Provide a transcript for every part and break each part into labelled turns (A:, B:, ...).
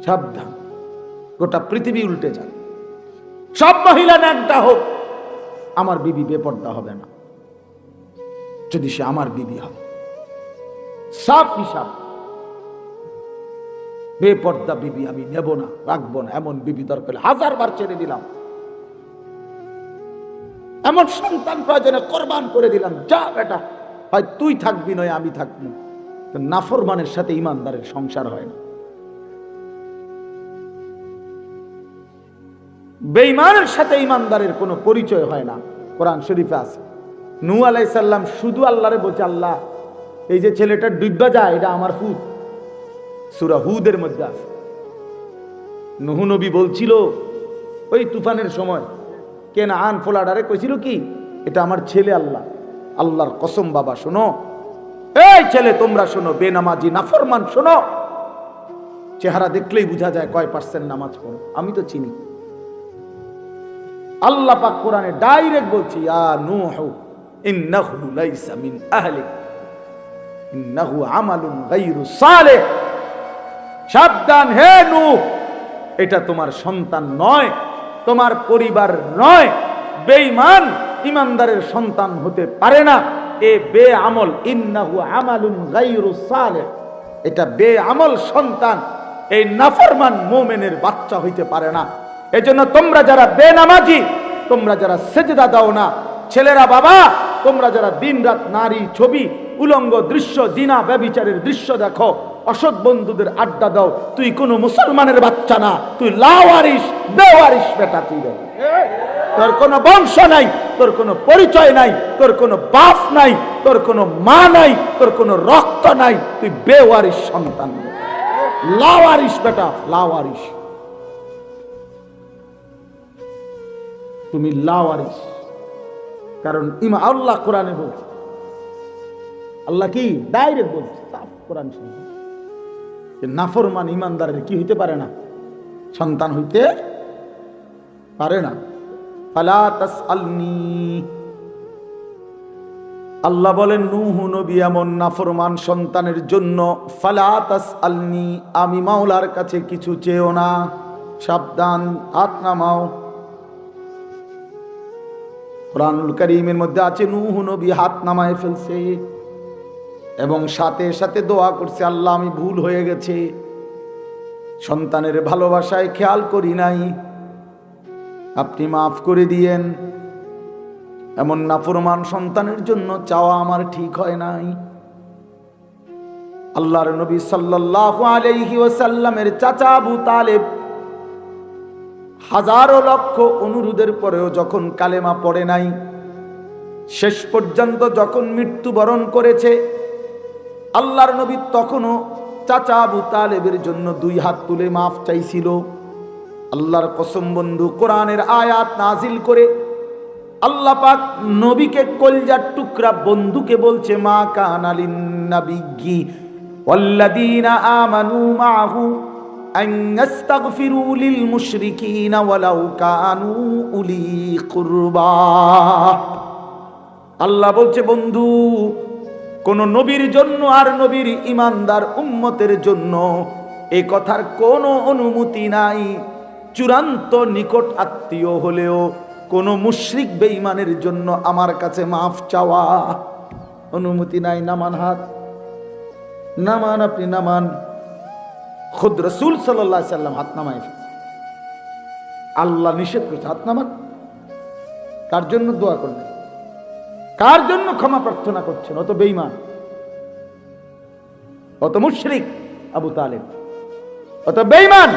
A: সাবধান, গোটা পৃথিবী উল্টে যাবে। সব মহিলা ন্যাংটা হোক, আমার বিবি বেপর্দা হবে না যদি সে আমার বিবি হয়। সাফ হিসাব, বেপর্দা বিবি আমি নেব না, রাখবো না। এমন বিবি দরকার 1000 বার ছেড়ে দিলাম, এমন সন্তান প্রয়োজনে কোরবান করে দিলাম। যা বেটা, হয় তুই থাকবি নয় আমি থাকবো। নাফরমানের সাথে ইমানদারের সংসার হয় না, বেঈমানের সাথে ইমানদারের কোনো পরিচয় হয় না। কোরআন শরীফে আছে, নূহ আলাইহিস সালাম শুধু আল্লাহরে বলছে, আল্লাহ এই যে ছেলেটা ডুববা যায় এটা আমার পুত। সূরা হুদের মধ্যে আছে। নূহ নবী বলছিল ওই তুফানের সময়, কেনান ফোলাডারে কইছিল কি, এটা আমার ছেলে। আল্লাহ, আল্লাহর কসম বাবা শোনো, এই ছেলে তোমরা শোনো, বেনামাজি নাফরমান শোনো, চেহারা দেখলেই বোঝা যায় কয় পার্সেন্ট নামাজ পড়ো, আমি তো চিনি। আল্লাহ পাক কোরআনে ডাইরেক্ট বলছি, ইয়া নূহ ইন্নাহু লাইসা মিন আহলিক ইন্নাহু আমালুন গায়রু সালেহ। সাবধান হে নূহ, এটা তোমার সন্তান নয়, তোমার পরিবার নয়। বেঈমান ইমানদারের সন্তান হতে পারে না। এ বেআমল, ইন্নাহু আমালুন গায়রু সালেহ, এটা বেআমল সন্তান, এই নাফরমান মুমিনের বাচ্চা হইতে পারে না। এজন্য তোমরা যারা বেনামাজি, তোমরা যারা সেজদা দাও না, ছেলেরা বাবা, তোমরা যারা দিনরাত নারী ছবি, উলঙ্গ দৃশ্য, জিনা ব্যভিচারের দৃশ্য দেখো, অসৎ বন্ধুদের আড্ডা দাও, তুই কোনো মুসলমানের বাচ্চা না, তুই লাওয়ারিস, বেওয়ারিস বেটা। তুই তোর কোনো বংশ নাই, তোর কোনো পরিচয় নাই, তোর কোনো বাপ নাই, তোর কোনো মা নাই, তোর কোনো রক্ত নাই, তুই বেওয়ারিস সন্তান, লাওয়ারিস বেটা, লাওয়ারিস। তুমি লাওয়ারিস, কারণ ইমা আল্লাহ কোরআনে বলছে, আল্লাহ কি ডাইরেক্ট বলছে, সাফ কোরআন শুনছে, নাফরমান ইমানদারের কি হইতে পারে না, সন্তান হইতে পারে না। ফালা তাসআলনি, আল্লাহ বলেন নূহ নবী এমন নাফরমান সন্তানের জন্য, ফালা তাসআলনি, আমি মাওলার কাছে কিছু চেও না। সাবধান, হাত নামাও। কুরআনুল কারীমের মধ্যে আছে নূহ নবী হাত নামায় ফেলছে এবং সাথে সাথে দোয়া করছে, আল্লাহ আমি ভুল হয়ে গেছে, সন্তানের ভালোবাসায় খেয়াল করি নাই, আপনি মাফ করে দিয়েন। এমন নাফরমান সন্তানের জন্য চাওয়া আমার ঠিক হয় নাই। আল্লাহর নবী সাল্লাল্লাহু আলাইহি ওয়াসাল্লামের চাচা আবু তালেব হাজারো লক্ষ অনুরোধের পরেও যখন কালেমা পড়ে নাই, শেষ পর্যন্ত যখন মৃত্যুবরণ করেছে, আল্লাহর নবী তখনও চাচা আবু তালেবের জন্য 2 হাত তুলে মাফ চাইছিল। আল্লাহর কসম বন্ধু, কোরআনের আয়াত নাজিল করে আল্লাহ পাক নবীকে কলজার টুকরা বন্ধুকে বলছে, মা কানা লিন নাবিয়্যি ওয়াল্লাযীনা আমানু মাআহু আন ইস্তাগফিরু লিল মুশরিকিনা ওয়ালাউ কানু উলি কুরবা। আল্লাহ বলছে বন্ধু, কোন নবীর জন্য আর নবীর ইমানদার উম্মতের জন্য এই কথার কোনো অনুমতি নাই, চূড়ান্ত নিকট আত্মীয় হলেও কোন মুশরিক বেঈমানের জন্য আমার কাছে মাফ চাওয়া অনুমতি নাই। নামান হাত, নামান, আপনি নামান। খুদ রাসূল সাল্লাল্লাহু আলাইহি সাল্লাম হাত নামায়, আল্লাহ নিষেধ করেছে হাত নামান। কার জন্য দোয়া করবেন, কার জন্য ক্ষমা প্রার্থনা করছেন? অত বেঈমান, অত মুশরিক আবু তালেব, অত বেঈমান।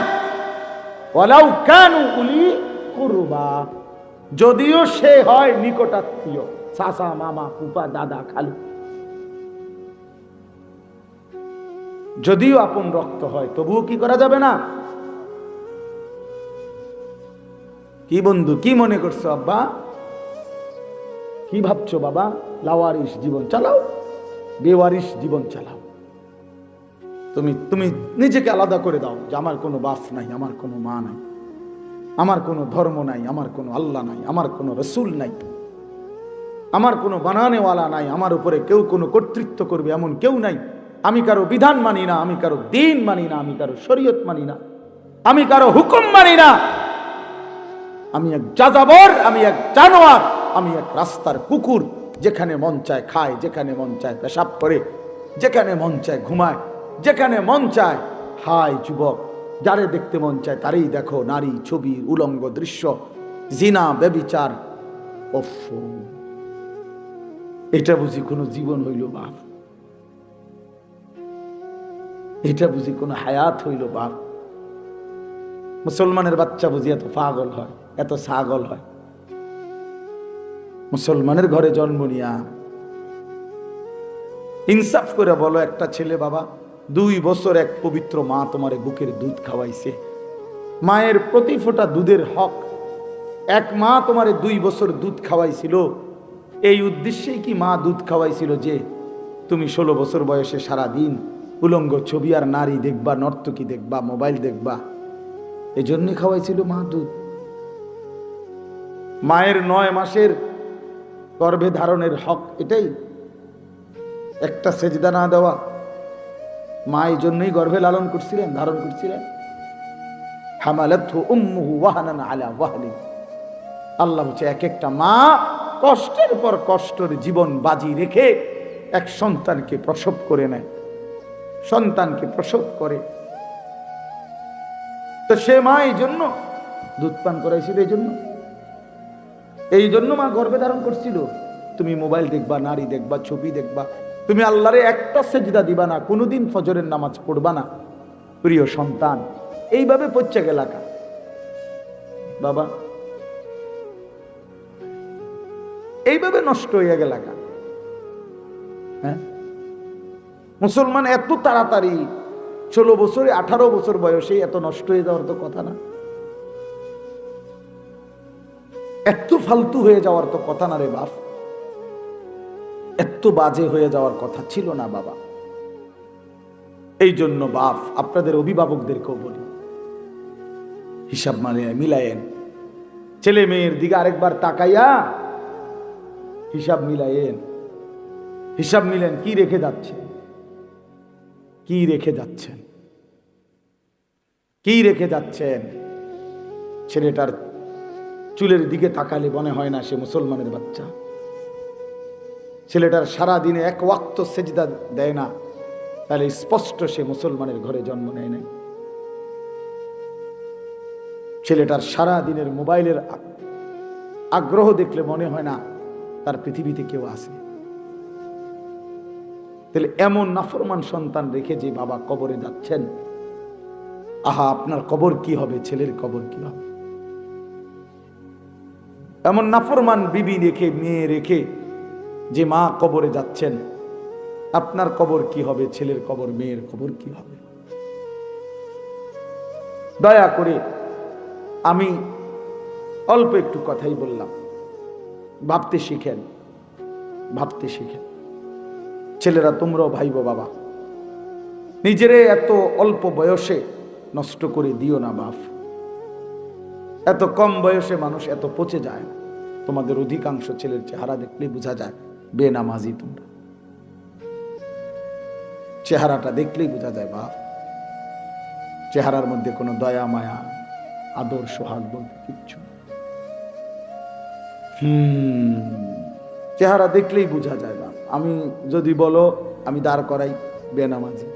A: ওয়ালাউ কানু উলি কুরবা, যদিও সে হয় নিকটাত্মীয়, চাচা, মামা, ফুফা, দাদা, খালু, যদিও আপন রক্ত হয়, তবুও কি করা যাবে না? কি বন্ধু, কি মনে করছো আব্বা, কি ভাবছো বাবা? লাওয়ারিস জীবন চালাও, বেওয়ারিস জীবন চালাও। তুমি নিজেকে আলাদা করে দাও যে আমার কোনো বাপ নাই, আমার কোনো মা নাই, আমার কোনো ধর্ম নাই, আমার কোনো আল্লাহ নাই, আমার কোনো রসুল নাই, আমার কোনো বানানেওয়ালা নাই, আমার উপরে কেউ কোনো কর্তৃত্ব করবে এমন কেউ নাই, আমি কারো বিধান মানি না, আমি কারো দিন মানি না, আমি কারো শরীয়ত মানি না। আমি কারো হুকুম মানি না, আমি এক যাযাবর, আমি এক জানোয়ার, আমি এক রাস্তার কুকুর, যেখানে মন চায় খায়, যেখানে মন চায় পেশাব করে, যেখানে মন চায় ঘুমায়, যেখানে মন চায়। হায় যুবক, যারে দেখতে মন চায় তারই দেখো, নারী, ছবি, উলঙ্গ দৃশ্য, জিনা, ব্যভিচার। ওফ, এটা বুঝি কোনো জীবন হইল বাপ? এটা বুঝি কোনো হায়াত হইল বাপ? মুসলমানের বাচ্চা বুঝি এত পাগল হয়, এত ছাগল হয়? মুসলমানের ঘরে জন্ম নিয়া ইনসাফ করে বলো, একটা ছেলে বাবা 2 বছর এক পবিত্র মা তোমারে বুকের দুধ খাওয়াইছে, মায়ের প্রতি ফোঁটা দুধের হক। এক মা তোমারে 2 বছর দুধ খাওয়াইছিল, এই উদ্দেশ্যেই কি মা দুধ খাওয়াইছিল যে তুমি 16 বছর বয়সে সারাদিন উলঙ্গ ছবি আর নারী দেখবা, নর্তকী দেখবা, মোবাইল দেখবা? এই জন্যই খাওয়াইছিল মা দুধ। মায়ের 9 মাসের গর্ভে ধারণের হক এটাই, একটা সেজদা না দেওয়া। মা এই জন্যই গর্ভে লালন করছিলেন, ধারণ করছিলেন। হামালাতহু উম্মুহু ওয়াহানান আলা ওয়াহনিন। আল্লাহ বলছে, এক একটা মা কষ্টের পর কষ্টের জীবন বাজি রেখে এক সন্তানকে প্রসব করে নেয়, সন্তানকে প্রসব করে। তো সে মা এই জন্য দুধ পান করাইছিল, এই জন্য মা গর্ভে ধারণ করছিল। তুমি মোবাইল দেখবা, নারী দেখবা, ছবি দেখবা, তুমি আল্লাহরে একটা সেজদা দিবা না, কোনোদিন ফজরের নামাজ পড়বা না, প্রিয় সন্তান। এইভাবে পচ্ছে গেলাকা বাবা, এইভাবে নষ্ট হইয়া গেলাকা। হ্যাঁ, মুসলমান এত তাড়াতাড়ি 16 বছরে 18 বছর বয়সে এত নষ্ট হয়ে যাওয়ার তো কথা না, এত ফালতু হয়ে যাওয়ার তো কথা না রে বাপ, এত বাজে হয়ে যাওয়ার কথা ছিল না বাবা। এই জন্য বাপ, আপনাদের অভিভাবকদেরকেও বলি, হিসাব মিলায়েন, ছেলে মেয়ের দিকে আরেকবার তাকাইয়া হিসাব মিলায়েন, হিসাব মিলেন কি রেখে যাচ্ছে, কি রেখে যাচ্ছেন, কি রেখে যাচ্ছেন। ছেলেটার চুলের দিকে তাকালে মনে হয় না সে মুসলমানের বাচ্চা। ছেলেটার সারা দিনে এক ওয়াক্ত সেজদা দেয় না, তাহলে স্পষ্ট সে মুসলমানের ঘরে জন্ম নেয় নাই। ছেলেটার সারা দিনের মোবাইলের আগ্রহ দেখলে মনে হয় না তার পৃথিবীতে কেউ আছে। তাহলে এমন নাফরমান সন্তান রেখে যে বাবা কবরে যাচ্ছেন, আহা, আপনার কবর কি হবে, ছেলের কবর কি হবে? এমন নাফরমান বিবি রেখে, মেয়ে রেখে যে মা কবরে যাচ্ছেন, আপনার কবর কি হবে, ছেলের কবর, মেয়ের কবর কি হবে? দয়া করে, আমি অল্প একটু কথাই বললাম, ভাবতে শিখেন, ভাবতে শিখেন। ছেলেরা তোমরাও ভাইবো বাবা, নিজেরে এত অল্প বয়সে নষ্ট করে দিও না বাপ। এত কম বয়সে মানুষ এত পচে যায়। তোমাদের অধিকাংশ ছেলের চেহারা দেখলেই বোঝা যায় বেনামাজি তোমরা, চেহারাটা দেখলেই বোঝা যায় বাপ। চেহারার মধ্যে কোনো দয়া, মায়া, আদর, সোহাগ বলতে কিচ্ছু। চেহারা দেখলেই বোঝা যায় বাপ। আমি যদি বলো আমি দাঁড় করাই বেনামাজি,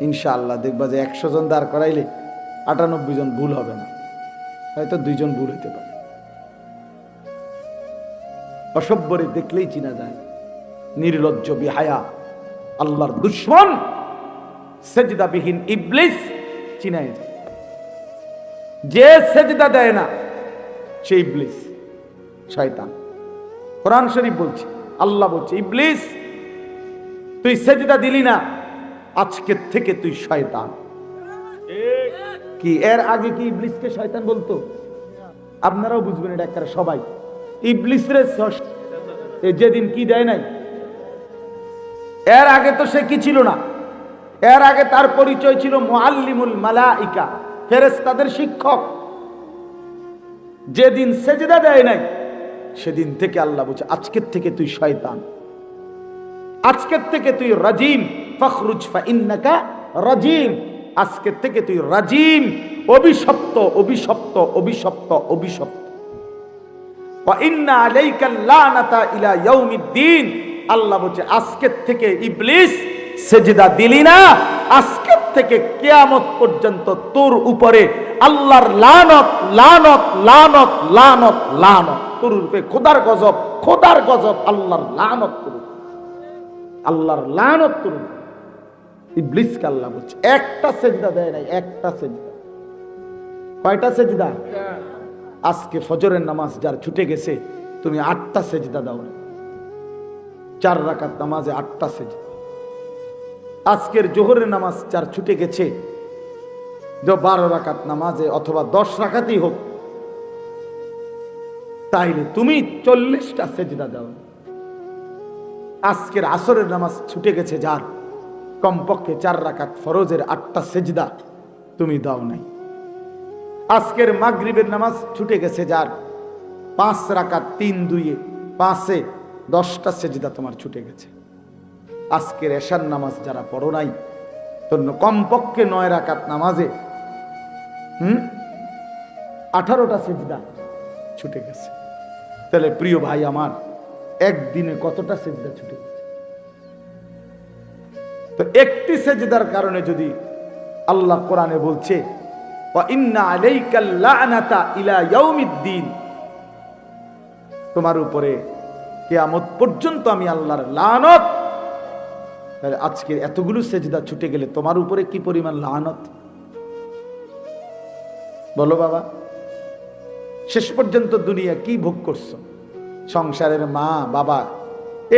A: ইনশাআল্লাহ দেখবা যে 100 জন দাঁড় করাইলে 98 জন ভুল হবে না, হয়তো 2 জন ভুল হইতে পারে। অসভ্যরে দেখলেই চিনা যায়, নির্লজ্জ, বেহায়া, আল্লাহর দুশমন, সেজদাবিহীন ইবলিস চিনাই যায়। যে সেজদা দেয় না সে ইবলিস, শয়তান। কোরআন শরীফ বলছে, আল্লাহ বলছে, ইবলিস তুই সেজদা দিলি না, আজকের থেকে তুই শয়তান। কি এর আগে কি ইবলিসকে শয়তান বলতো? আপনারাও বুঝবেন এটা একটা সবাই। ইবলিস রে যেদিন কি দেয় নাই, এর আগে তো সে কি ছিল না, এর আগে তার পরিচয় ছিল মুআল্লিমুল মালাইকা, ফেরেশতাদের শিক্ষক। যেদিন সেজদা দেয় নাই সেদিন থেকে আল্লাহ বলছে আজকের থেকে তুই শয়তান, আজকের থেকে তুই রাজিম, ফখরুজ ফা ইন্নাকা রাজিম, আজকের থেকে তুই রাজিম, অভিশপ্ত অভিশপ্ত অভিশপ্ত অভিশপ্ত। ওয়া ইন্না আলাইকাল লানাতা ইলা ইয়াউমিদ্দিন, আল্লাহ বলছে আজকের থেকে ইবলিস সেজদা দিলি না, আজকের থেকে কিয়ামত পর্যন্ত তোর উপরে আল্লাহর লানত লানত লানত লানত লানত, তোর উপরে খোদার গজব, খোদার গজব, আল্লাহর লানত তোর উপরে, আল্লাহর লানত তোর উপরে। ইবলিসকে আল্লাহ বলছে একটা সেজদা দেয় নাই, একটা সেজদা। কয়টা সেজদা? আজকে ফজরের নামাজ যার ছুটে গেছে, তুমি 8টা সেজদা দাও না। 4 রাকাত নামাজে 8টা সেজদা। আজকের জোহরের নামাজ যার ছুটে গেছে, 12 রাকাত নামাজে অথবা 10 রাকাতই হোক, তাইলে তুমি 40টা সেজদা দাও। আজকের আসরের নামাজ ছুটে গেছে যার, কমপক্ষে 4 রাকাত ফরজের 8টা সেজদা তুমি দাও নাই। আজকের মাগরিবের নামাজ ছুটে গেছে যার, 5 রাকাত 3-2 5-এ 10টা সেজদা তোমার ছুটে গেছে। আজকের এশার নামাজ যারা পড়ো নাই, তোর কমপক্ষে 9 রাকাত নামাজে 18টা সেজদা ছুটে গেছে। তাহলে প্রিয় ভাই আমার, একদিনে কতটা সেজদা ছুটে গেছে? তো একটি সেজদার কারণে যদি আল্লাহ কোরআনে বলছে ওয়া ইন্না আলাইকাল লানাতা ইলা ইয়াউমিদ্দিন, তোমার উপরে কিয়ামত পর্যন্ত আমি আল্লাহর লানত, তাহলে আজকে এতগুলো সেজদা ছুটে গেলে তোমার উপরে কি পরিমাণ লানত বলো বাবা। শেষ পর্যন্ত দুনিয়া কি ভোগ করছো? সংসারের মা বাবা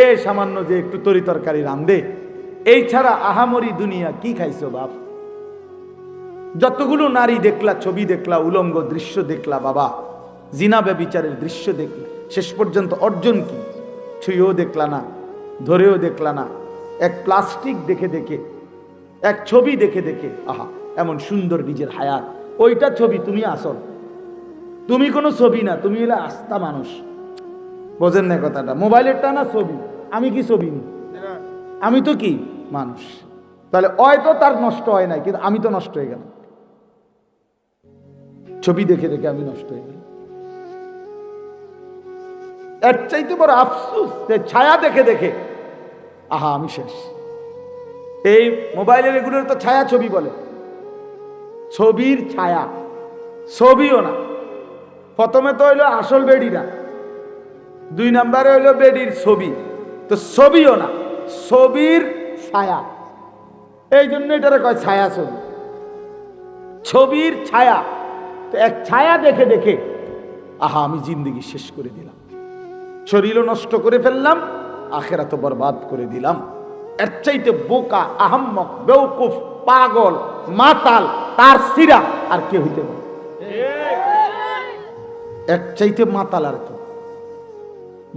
A: এ সামান্য যে একটু তরি তরকারি রান্ধে, এই ছাড়া আহামরি দুনিয়া কি খাইছো বাপ? যতগুলো নারী দেখলা, ছবি দেখলা, উলঙ্গ দৃশ্য দেখলা বাবা, জিনা ব্যভিচারের দৃশ্য দেখলা, শেষ পর্যন্ত অর্জন কি? ছুঁয়েও দেখলা না, ধরেও দেখলা না, এক প্লাস্টিক দেখে দেখে, এক ছবি দেখে দেখে, আহা এমন সুন্দর নিজের হায়াত, ওইটা ছবি, তুমি আসল, তুমি কোনো ছবি না, তুমি হলে আস্থা মানুষ। বোঝেন না কথাটা? মোবাইলেরটা না ছবি, আমি কি ছবি? আমি তো কি মানুষ। তাহলে হয়তো তার নষ্ট হয় নাই, কিন্তু আমি তো নষ্ট হয়ে গেলাম। ছবি দেখে দেখে আমি নষ্ট হয়ে গেলাম। এর চাইতে বড় আফসোস যে ছায়া দেখে দেখে আহা আমি শেষ। এই মোবাইলের এগুলোর তো ছায়া ছবি বলে, ছবির ছায়া, ছবিও না। প্রথমে তো হইলো আসল বেডিরা, 2 নম্বরে হইলো বেডির ছবি, তো ছবিও না, ছবির ছায়া। এই জন্য এটারে কয় ছায়া ছবি, ছবির ছায়া। তো এক ছায়া দেখে দেখে আহা আমি জিন্দগি শেষ করে দিলাম, শরীরও নষ্ট করে ফেললাম, আখেরাত বরবাদ করে দিলাম। এর চাইতে বোকা, আহাম্মক, বেওকুফ, পাগল, মাতাল, তার সিরা আর কে হইতে পারে? এর চাইতে মাতাল আর কি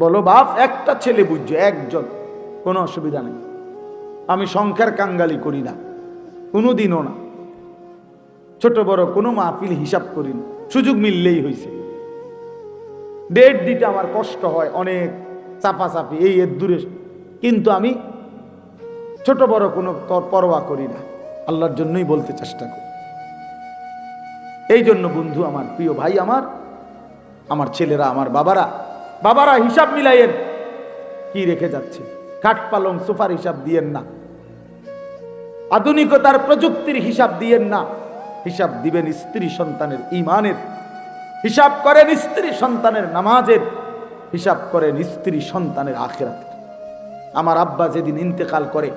A: বলো বাপ? একটা ছেলে বুঝছো, একজন, কোনো অসুবিধা নেই। আমি সংখ্যার কাঙ্গালি করি না, কোনোদিনও না। ছোট বড় কোনো মাহফিল হিসাব করি না, সুযোগ মিললেই হয়েছে। ডেট দিতে আমার কষ্ট হয়, অনেক চাপাচাপি, এই এর দূরে, কিন্তু আমি ছোট বড় কোনো পরোয়া করি না, আল্লাহর জন্যই বলতে চেষ্টা করি। এই জন্য বন্ধু আমার, প্রিয় ভাই আমার, আমার ছেলেরা, আমার বাবারা হিসাব মিলাইয়েন কি রেখে যাচ্ছে। খাট পালং সোফার হিসাব দিয়েন না, আধুনিকতার প্রযুক্তির হিসাব দিয়েন না, হিসাব দিবেন স্ত্রী সন্তানের ঈমানের, হিসাব করেন স্ত্রী সন্তানের নামাজের, হিসাব করেন স্ত্রী সন্তানের আখিরাতের। আমার আব্বা যেদিন ইন্তেকাল করে,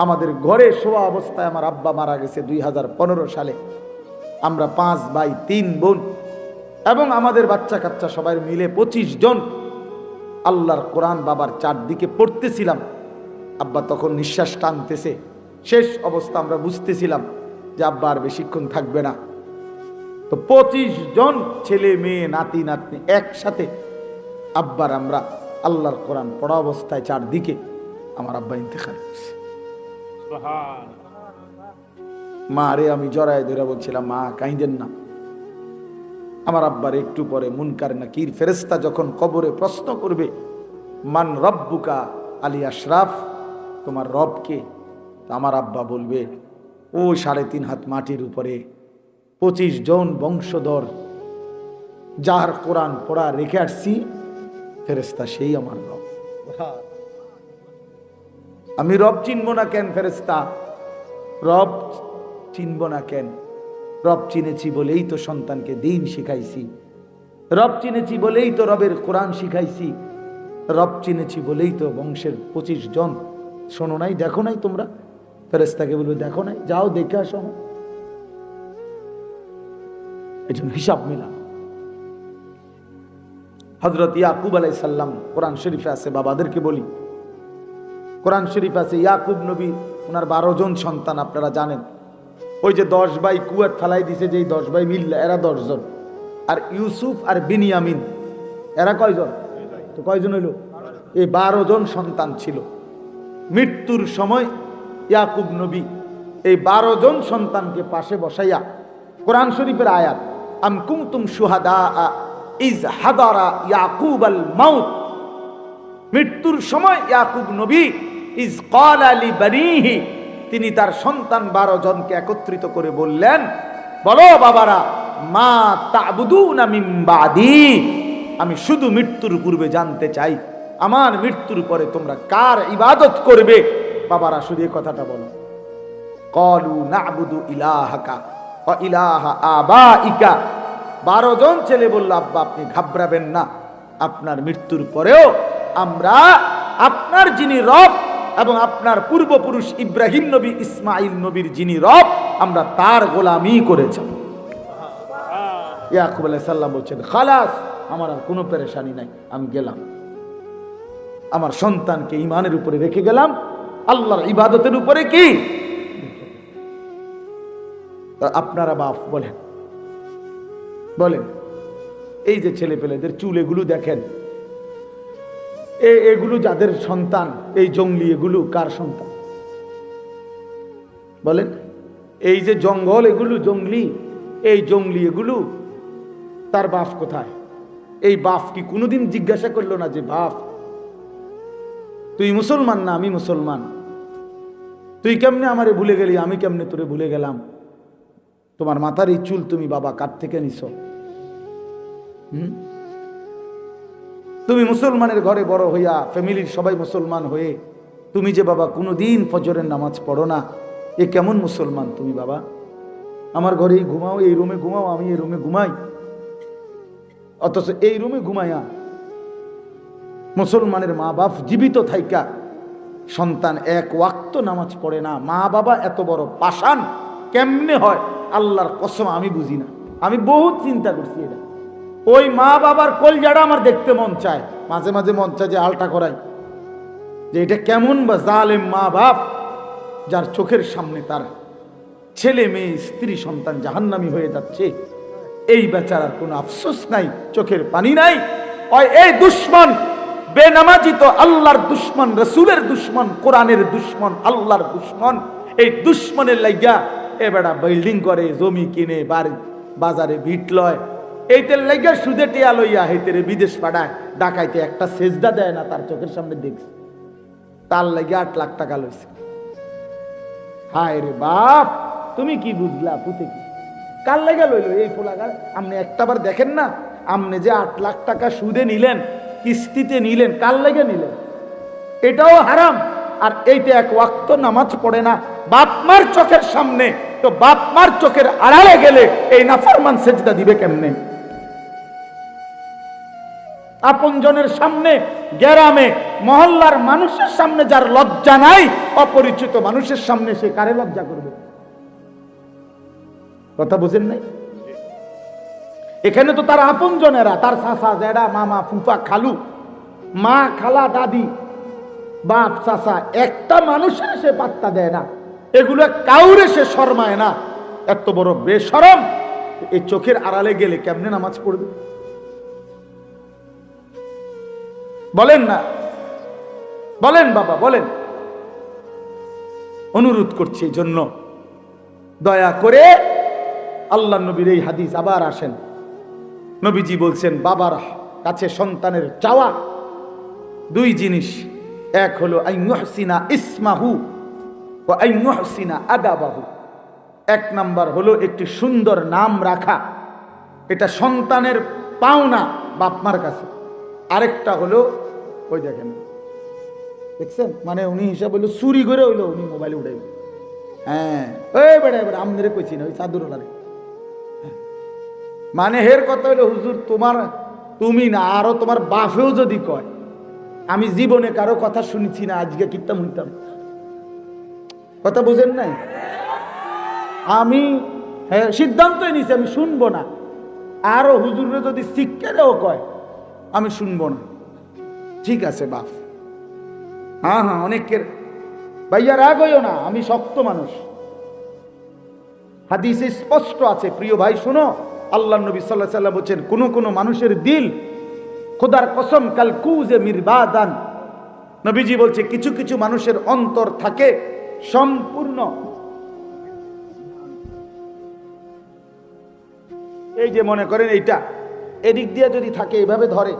A: আমাদের ঘরে শোয়া অবস্থায় আমার আব্বা মারা গেছে 2015 সালে। আমরা 5 ভাই 3 বোন এবং আমাদের বাচ্চা কাচ্চা সবাই মিলে 25 জন আল্লাহর কোরআন বাবার চারদিকে পড়তেছিলাম। আব্বা তখন নিঃশ্বাস টানতেছে, শেষ অবস্থা আমরা বুঝতেছিলাম যে আব্বা আর বেশিক্ষণ থাকবে না। তো 25 জন ছেলে মেয়ে নাতি নাতনি একসাথে আব্বার আমরা আল্লাহর কোরআন পড়া অবস্থায় চারদিকে আমার আব্বা ইন্তেকাল করছে। মা রে আমি জড়ায় ধরে বলছিলাম, মা কাঁদেন না। আমার আব্বার একটু পরে মুনকার নাকির ফেরেশতা যখন কবরে প্রশ্ন করবে, মান রব্বুকা আলী আশরাফ, তোমার রব কে? আমার আব্বা বলবে ও 3.5 হাত মাটির উপরে 25 জন বংশধর, যার কোরআন পড়া রেখে আসছি, ফেরেশতা সেই আমার রব। আমি রব চিনব না কেন ফেরেশতা? রব চিনব না কেন? রব চিনেছি বলেই তো সন্তানকে দ্বীন শিখাইছি, রব চিনেছি বলেই তো রবের কোরআন শিখাইছি, রব চিনেছি বলেই তো বংশের 25 জন। শোনো নাই, দেখো নাই তোমরা? ফেরেশতাকে বলবে দেখো নাই, যাও দেখে আসো। এই জন্য হিসাব মিলা। হযরত ইয়াকুব আলাইহিস সালাম, কোরআন শরীফে আছে, বাবাদেরকে বলি, কোরআন শরীফ আছে ইয়াকুব নবী, ওনার 12 জন সন্তান আপনারা জানেন। ওই যে 10 ভাই কুয়াত ফালাই দিছে, যেই 10 ভাই মিল্লা, এরা 10 জন। আর ইউসুফ আর বিনিয়ামিন এরা কয়জন? তো কয়জন হইল? এই 12 জন সন্তান ছিল। মৃত্যুর সময় ইয়াকুব নবী এই 12 জন সন্তানকে পাশে বসাইয়া, কোরআন শরীফের আয়াত, আম কুনতুম শুহাদা ইজ হাদারা ইয়াকুব আল মাউত, মৃত্যুর সময় ইয়াকুব নবী ইজ ক্বালা লিবানিহি, তিনি তার সন্তান 12 জনকে একত্রিত করে বললেন, বলো বাবারা, মা তা'বুদুনা মিন বাদি, আমি শুধু মৃত্যুর পূর্বে জানতে চাই, আমার মৃত্যুর পরে তোমরা কার ইবাদত করবে? বাবারা শুধু এই কথাটা বলো। ক্বালু না'বুদু ইলাহাকা ওয়া ইলাহা আবাইকা, 12 জন ছেলে বলল, আব্বা আপনি ঘাবড়াবেন না, আপনার মৃত্যুর পরেও আমরা আপনার যিনি রব এবং আপনার পূর্বপুরুষ ইব্রাহিম নবী, ইসমাইল নবীর যিনি রব, আমরা তার গোলামি করে যাব। ইয়াকুব আলাইহিস সালাম বলছেন, খালাস, আমার আর কোনো পেরেশানি নাই, আমি গেলাম, আমার সন্তানকে ঈমানের উপরে রেখে গেলাম, আল্লাহর ইবাদতের উপরে। কি আপনারা বাপ বলেন, বলেন, এই যে ছেলে পেলেদের চুল এগুলো দেখেন, এগুলো যাদের সন্তান, এই জঙ্গলি, এগুলো কার সন্তান বলেন? এই যে জঙ্গল, এগুলো জঙ্গলি, এই জঙ্গলি এগুলো, তার বাপ কোথায়? এই বাপ কি কোনোদিন জিজ্ঞাসা করলো না যে বাপ তুই মুসলমান না আমি মুসলমান, তুই কেমনে আমারে ভুলে গেলি, আমি কেমনে তোরে ভুলে গেলাম, তোমার মাথার এই চুল তুমি বাবা কার থেকে নিছো? তুমি মুসলমানের ঘরে বড় হইয়া, ফ্যামিলির সবাই মুসলমান হয়ে, তুমি যে বাবা কোনোদিন ফজরের নামাজ পড়ো না, এ কেমন মুসলমান তুমি বাবা? আমার ঘরেই ঘুমাও, এই রুমে ঘুমাও, আমি এই রুমে ঘুমাই, অথচ এই রুমে ঘুমাইয়া মুসলমানের মা বাপ জীবিত থাইকা সন্তান 1 ওয়াক্ত নামাজ পড়ে না। মা বাবা এত বড় পাষাণ কেমনে হয়? আল্লাহর কসম আমি বুঝি না। আমি বহুত চিন্তা করছি এটা। ওই মা বাবার কলজাটা আমার দেখতে মন চায়, মাঝে মাঝে মন চায় যে আলটা করাই, যে এটা কেমন বা জালেম মা বাপ, যার চোখের সামনে তার ছেলে মেয়ে স্ত্রী সন্তান জাহান্নামী হয়ে যাচ্ছে, এই বেচারার কোনো আফসোস নাই, চোখের পানি নাই। ওই এই দুশ্মন বেনামাজি তো আল্লাহর দুশ্মন, রসুলের দুশ্মন, কোরআনের দুশ্মন, আল্লাহর দুশ্মন। এই দুশ্মনের লাইগা এ বেড়া বিল্ডিং করে, জমি কিনে, বাজারে ভিট লয়, এইটার লাইগা সুদে টিয়া লইয়া হেতেরে বিদেশ পাঠায়, ডাকাইতে একটা সেজদা দেয় না, তার চোখের সামনে দেখছে, তার লাইগা 8 লাখ টাকা লইছে। হায় রে বাপ, তুমি কি বুঝলা পুতে কি কার লাইগা লইলো এই ফোলাগার? আপনি একটাবার দেখেন না, আপনি যে 8 লাখ টাকা সুদে নিলেন, কিস্তিতে নিলেন, কার লাইগা নিলেন? এটাও হারাম। আর এইটা 1 ওয়াক্ত নামাজ পড়ে না, বাপ মার চোখের সামনে, তো বাপ মার চোখের আড়ালে গেলে এই নাফরমান সেজদা দিবে কেমনে? আপনজনের সামনে, গ্রামে মহল্লার মানুষের সামনে যার লজ্জা নাই, অপরিচিত মানুষের সামনে সে কারে লজ্জা করবে? কথা বুঝেন নাই? এখানে তো তার আপনজনেরা, তার চাচা, জেঠা, মামা, ফুফা, খালু, মা, খালা, দাদি, বাপ, চাচা, একটা মানুষের সে পাত্তা দেয় না, এগুলো কাউরে সে শরমায় না। এত বড় বেশরম, এই চোখের আড়ালে গেলে কেমনে নামাজ পড়বে? বলেন না, বলেন বাবা, বলেন। অনুরোধ করছি এই জন্য, দয়া করে আল্লাহ নবীর এই হাদিস আবার আসেন। নবীজি বলছেন, বাবার কাছে সন্তানের চাওয়া 2 জিনিস, এক হলো আইয়ুহসিনা ইসমাহু ওয়া আইয়ুহসিনা আদাবাহু, এক নাম্বার হলো একটি সুন্দর নাম রাখা, এটা সন্তানের পাওনা বাপমার কাছে। আরেকটা হলো ওই দেখেন, দেখছেন, মানে উনি হিসাব হইলো চুরি করে হইলো উনি মোবাইলে উঠাইব। হ্যাঁ, ওই বেড়া এবার আমদের কইছি না, ওই চাদুরওয়ালারে। মানে হের কথা হইলো, হুজুর তোমার, তুমি না আরো তোমার বাপেও যদি কয়, আমি জীবনে কারো কথা শুনছি না, আজকে কিতাম হইতাম। কথা বুঝেন নাই? আমি হ্যাঁ সিদ্ধান্তই নিছি আমি শুনবো না। আরো হুজুরে যদি শিক্ষারেও কয় আমি শুনবো না। ঠিক আছে বাপ, হ্যাঁ হ্যাঁ, অনেকের ভাইয়া রাগ হইও না, আমি শক্ত মানুষ। হাদিসে স্পষ্ট আছে, প্রিয় ভাই শোনো, আল্লাহ নবী সাল্লাল্লাহু আলাইহি ওয়াসাল্লাম বলেন, কোন মানুষের দিল খোদার কসম কাল কুজে মিরবাদান। নবীজি বলছে কিছু কিছু মানুষের অন্তর থাকে সম্পূর্ণ, এই যে মনে করেন এইটা এদিক দিয়ে যদি থাকে এইভাবে ধরে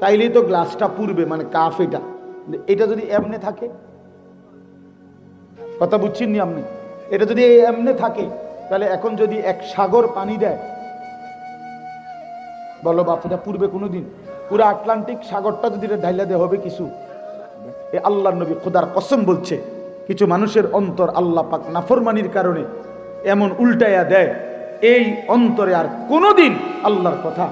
A: তাইলেই তো গ্লাসটা পুরবে, মানে কাফ। এটা যদি এমনে থাকে, কথা বুঝছেন নি আপনি? এটা যদি এমনে থাকে তাহলে এখন যদি এক সাগর পানি দেয়, বলো বাপ এটা পুরবে কোনোদিন? পুরো আটলান্টিক সাগরটা যদি এটা ঢাইলা দেওয়া হবে কিছু? এ আল্লাহর নবী খোদার কসম বলছে, কিছু মানুষের অন্তর আল্লাহ পাক নাফরমানির কারণে এমন উল্টাইয়া দেয়, এই অন্তরে আর কোনোদিন আল্লাহর কথা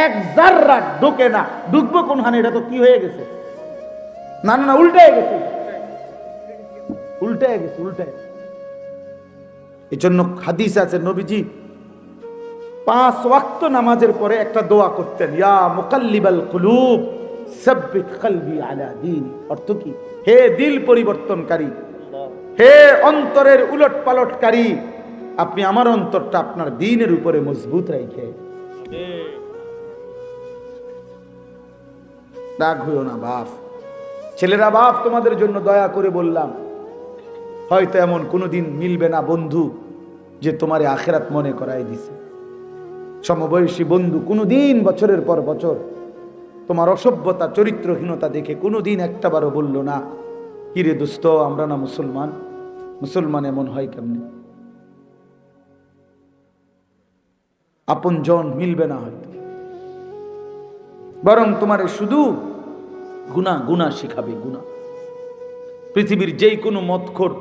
A: এক জাররা ঢোকে না। ঢুকবো কোন হানে? এটা তো কি হয়ে গেছে, না না না, উল্টায় গেছে, উল্টায় গেছে, উল্টায়। এই জন্য হাদিস আছে, নবীজি 5 ওয়াক্ত নামাজের পরে একটা দোয়া করতেন, ইয়া মুকাল্লিবাল কুলুব সাব্বিত কলবি আলা দীনি। অর্থ কি? হে দিল পরিবর্তনকারী, হে অন্তরের উলট পালটকারী, আপনি আমার অন্তরটা আপনার দ্বীনের উপরে মজবুত রেখে। রাগ হইও না বাপ, ছেলেরা বাপ তোমাদের জন্য দয়া করে বললাম, হয়তো এমন কোনোদিন মিলবে না বন্ধু যে তোমার আখিরাত মনে করাই দিছে। সমবয়সী বন্ধু কোনোদিন বছরের পর বছর তোমার অসভ্যতা চরিত্রহীনতা দেখে কোনোদিন একটাবারও বলল না, কিরে দোস্ত আমরা না মুসলমান, মুসলমান এমন হয় কেমনে? আপন জন মিলবে না হয়তো, বরং তোমার শুধু গুনাহ গুনাহ শিখাবে, গুনাহ। পৃথিবীর যেই কোনো মদখোর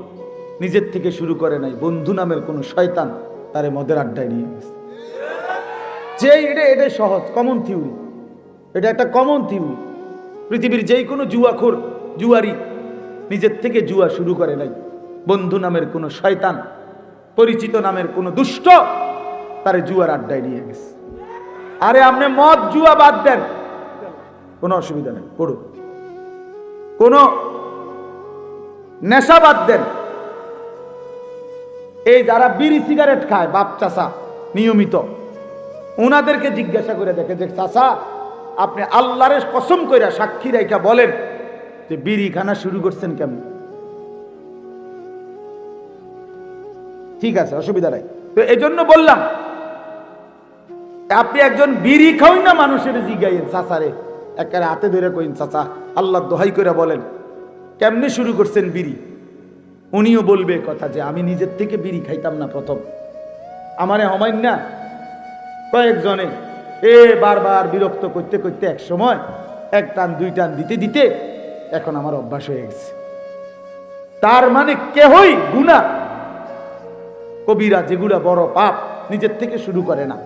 A: নিজের থেকে শুরু করে নাই, বন্ধু নামের কোনো শয়তান তারে মদের আড্ডায় নিয়ে গেছে। যে এটা সহজ কমন থিওরি, এটা একটা কমন থিওরি। পৃথিবীর যেই কোনো জুয়াখোর, জুয়ারি নিজের থেকে জুয়া শুরু করে নাই, বন্ধু নামের কোনো শয়তান, পরিচিত নামের কোনো দুষ্ট তারে জুয়ার আড্ডায় নিয়ে গেছে। আরে আপনি মদ জুয়া বাদ দেন, কোনো অসুবিধা নেই, পড়ুন, কোনো নেশা বাদ দেন। এই যারা বিড়ি সিগারেট খায় বাপ চাচা নিয়মিত, ওনাদেরকে জিজ্ঞাসা করে দেখে যে চাচা আপনি আল্লাহর কসম কইরা সাক্ষী রাইখা বলেন যে বিড়ি খানা শুরু করছেন কেমন? ঠিক আছে, অসুবিধা নাই। তো এই জন্য বললাম, আপনি একজন বিড়ি খাওই না মানুষের জিগাইয়েন, চাচারে একেবারে হাতে ধরে কইন, চাচা আল্লাহ দোহাই করে বলেন কেমনে শুরু করছেন বিড়ি? উনিও বলবে কথা যে আমি নিজের থেকে বিড়ি খাইতাম না প্রথম, আমারে হমাইন না কয়েকজনে বারবার বিরক্ত করতে করতে এক সময় 1 টান 2 টান দিতে দিতে এখন আমার অভ্যাস হয়ে গেছে। তার মানে কেহই গুনাহ কবিরা, যেগুলা বড় পাপ, নিজের থেকে শুরু করে না।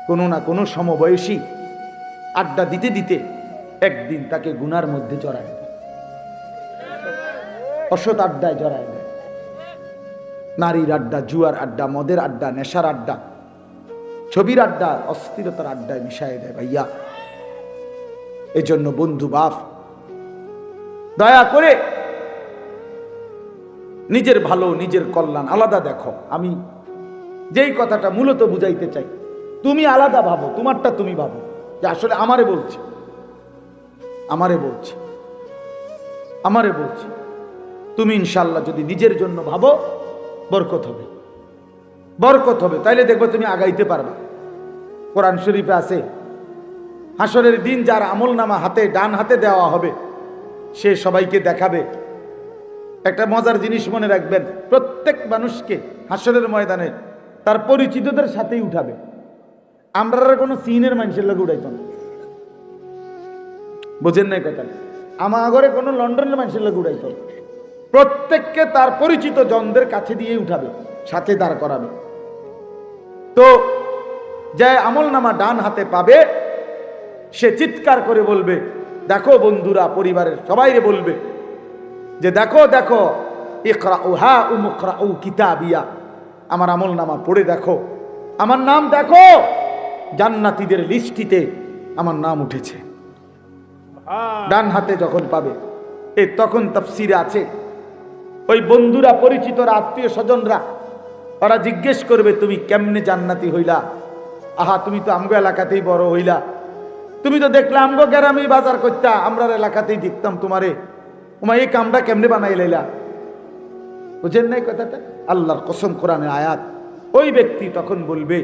A: কোনো না কোনো সমবয়সী আড্ডা দিতে দিতে একদিন তাকে গুনার মধ্যে জড়ায় দেয়, অসৎ আড্ডায় জড়ায় দেয়। নারীর আড্ডা, জুয়ার আড্ডা, মদের আড্ডা, নেশার আড্ডা, ছবির আড্ডা, অস্থিরতার আড্ডায় মিশায় দেয় ভাইয়া। এজন্য বন্ধু বাপ দয়া করে নিজের ভালো, নিজের কল্যাণ আলাদা দেখো। আমি যেই কথাটা মূলত বুঝাইতে চাই, তুমি আলাদা ভাবো, তোমারটা তুমি ভাবো যে আসলে আমারে বলছে, আমারে বলছে, আমারে বলছে। তুমি ইনশাল্লাহ যদি নিজের জন্য ভাবো, বরকত হবে, বরকত হবে, তাইলে দেখবো তুমি আগাইতে পারবা। কোরআন শরীফে আছে, হাসরের দিন যার আমল নামা হাতে, ডান হাতে দেওয়া হবে, সে সবাইকে দেখাবে একটা মজার জিনিস মনে রাখবেন, প্রত্যেক মানুষকে হাসরের ময়দানে তার পরিচিতদের সাথেই উঠাবে। আমরা কোনো চীনের মানুষের লোক উঠাইত না, বোঝেন নাই কথা। আমার ঘরে কোনো লন্ডনের মানুষের লোক উঠাইত না। প্রত্যেককে তার পরিচিত জনদের কাছে দিয়ে উঠাবে, সাথে দাঁড় করাবে। তো যে আমল নামা ডান হাতে পাবে সে চিৎকার করে বলবে, দেখো বন্ধুরা, পরিবারের সবাইরে বলবে যে দেখো দেখো, ইকরাউ হা উমকরাউ কিতাবিয়া, আমার আমল নামা পড়ে দেখো, আমার নাম দেখো, জান্নাতীদের লিস্টিতে আমার নাম উঠেছে। ডান হাতে যখন পাবে, তখন তাফসিরে আছে ওই বন্ধুরা, পরিচিতরা, আত্মীয় স্বজনরা, ওরা জিজ্ঞেস করবে তুমি কেমনে জান্নাতি হইলা? আহা, তুমি তো আমগো এলাকাতেই বড় হইলা, তুমি তো দেখলে আমগো গ্রামে বাজার করতা, আমরা এলাকাতেই দেখতাম তোমারে, ওমা এই কামটা কেমনে বানাই লাইলা? বুঝেন নাই কথাটা? আল্লাহর কসম, কোরআনের আয়াত। ওই ব্যক্তি তখন বলবে,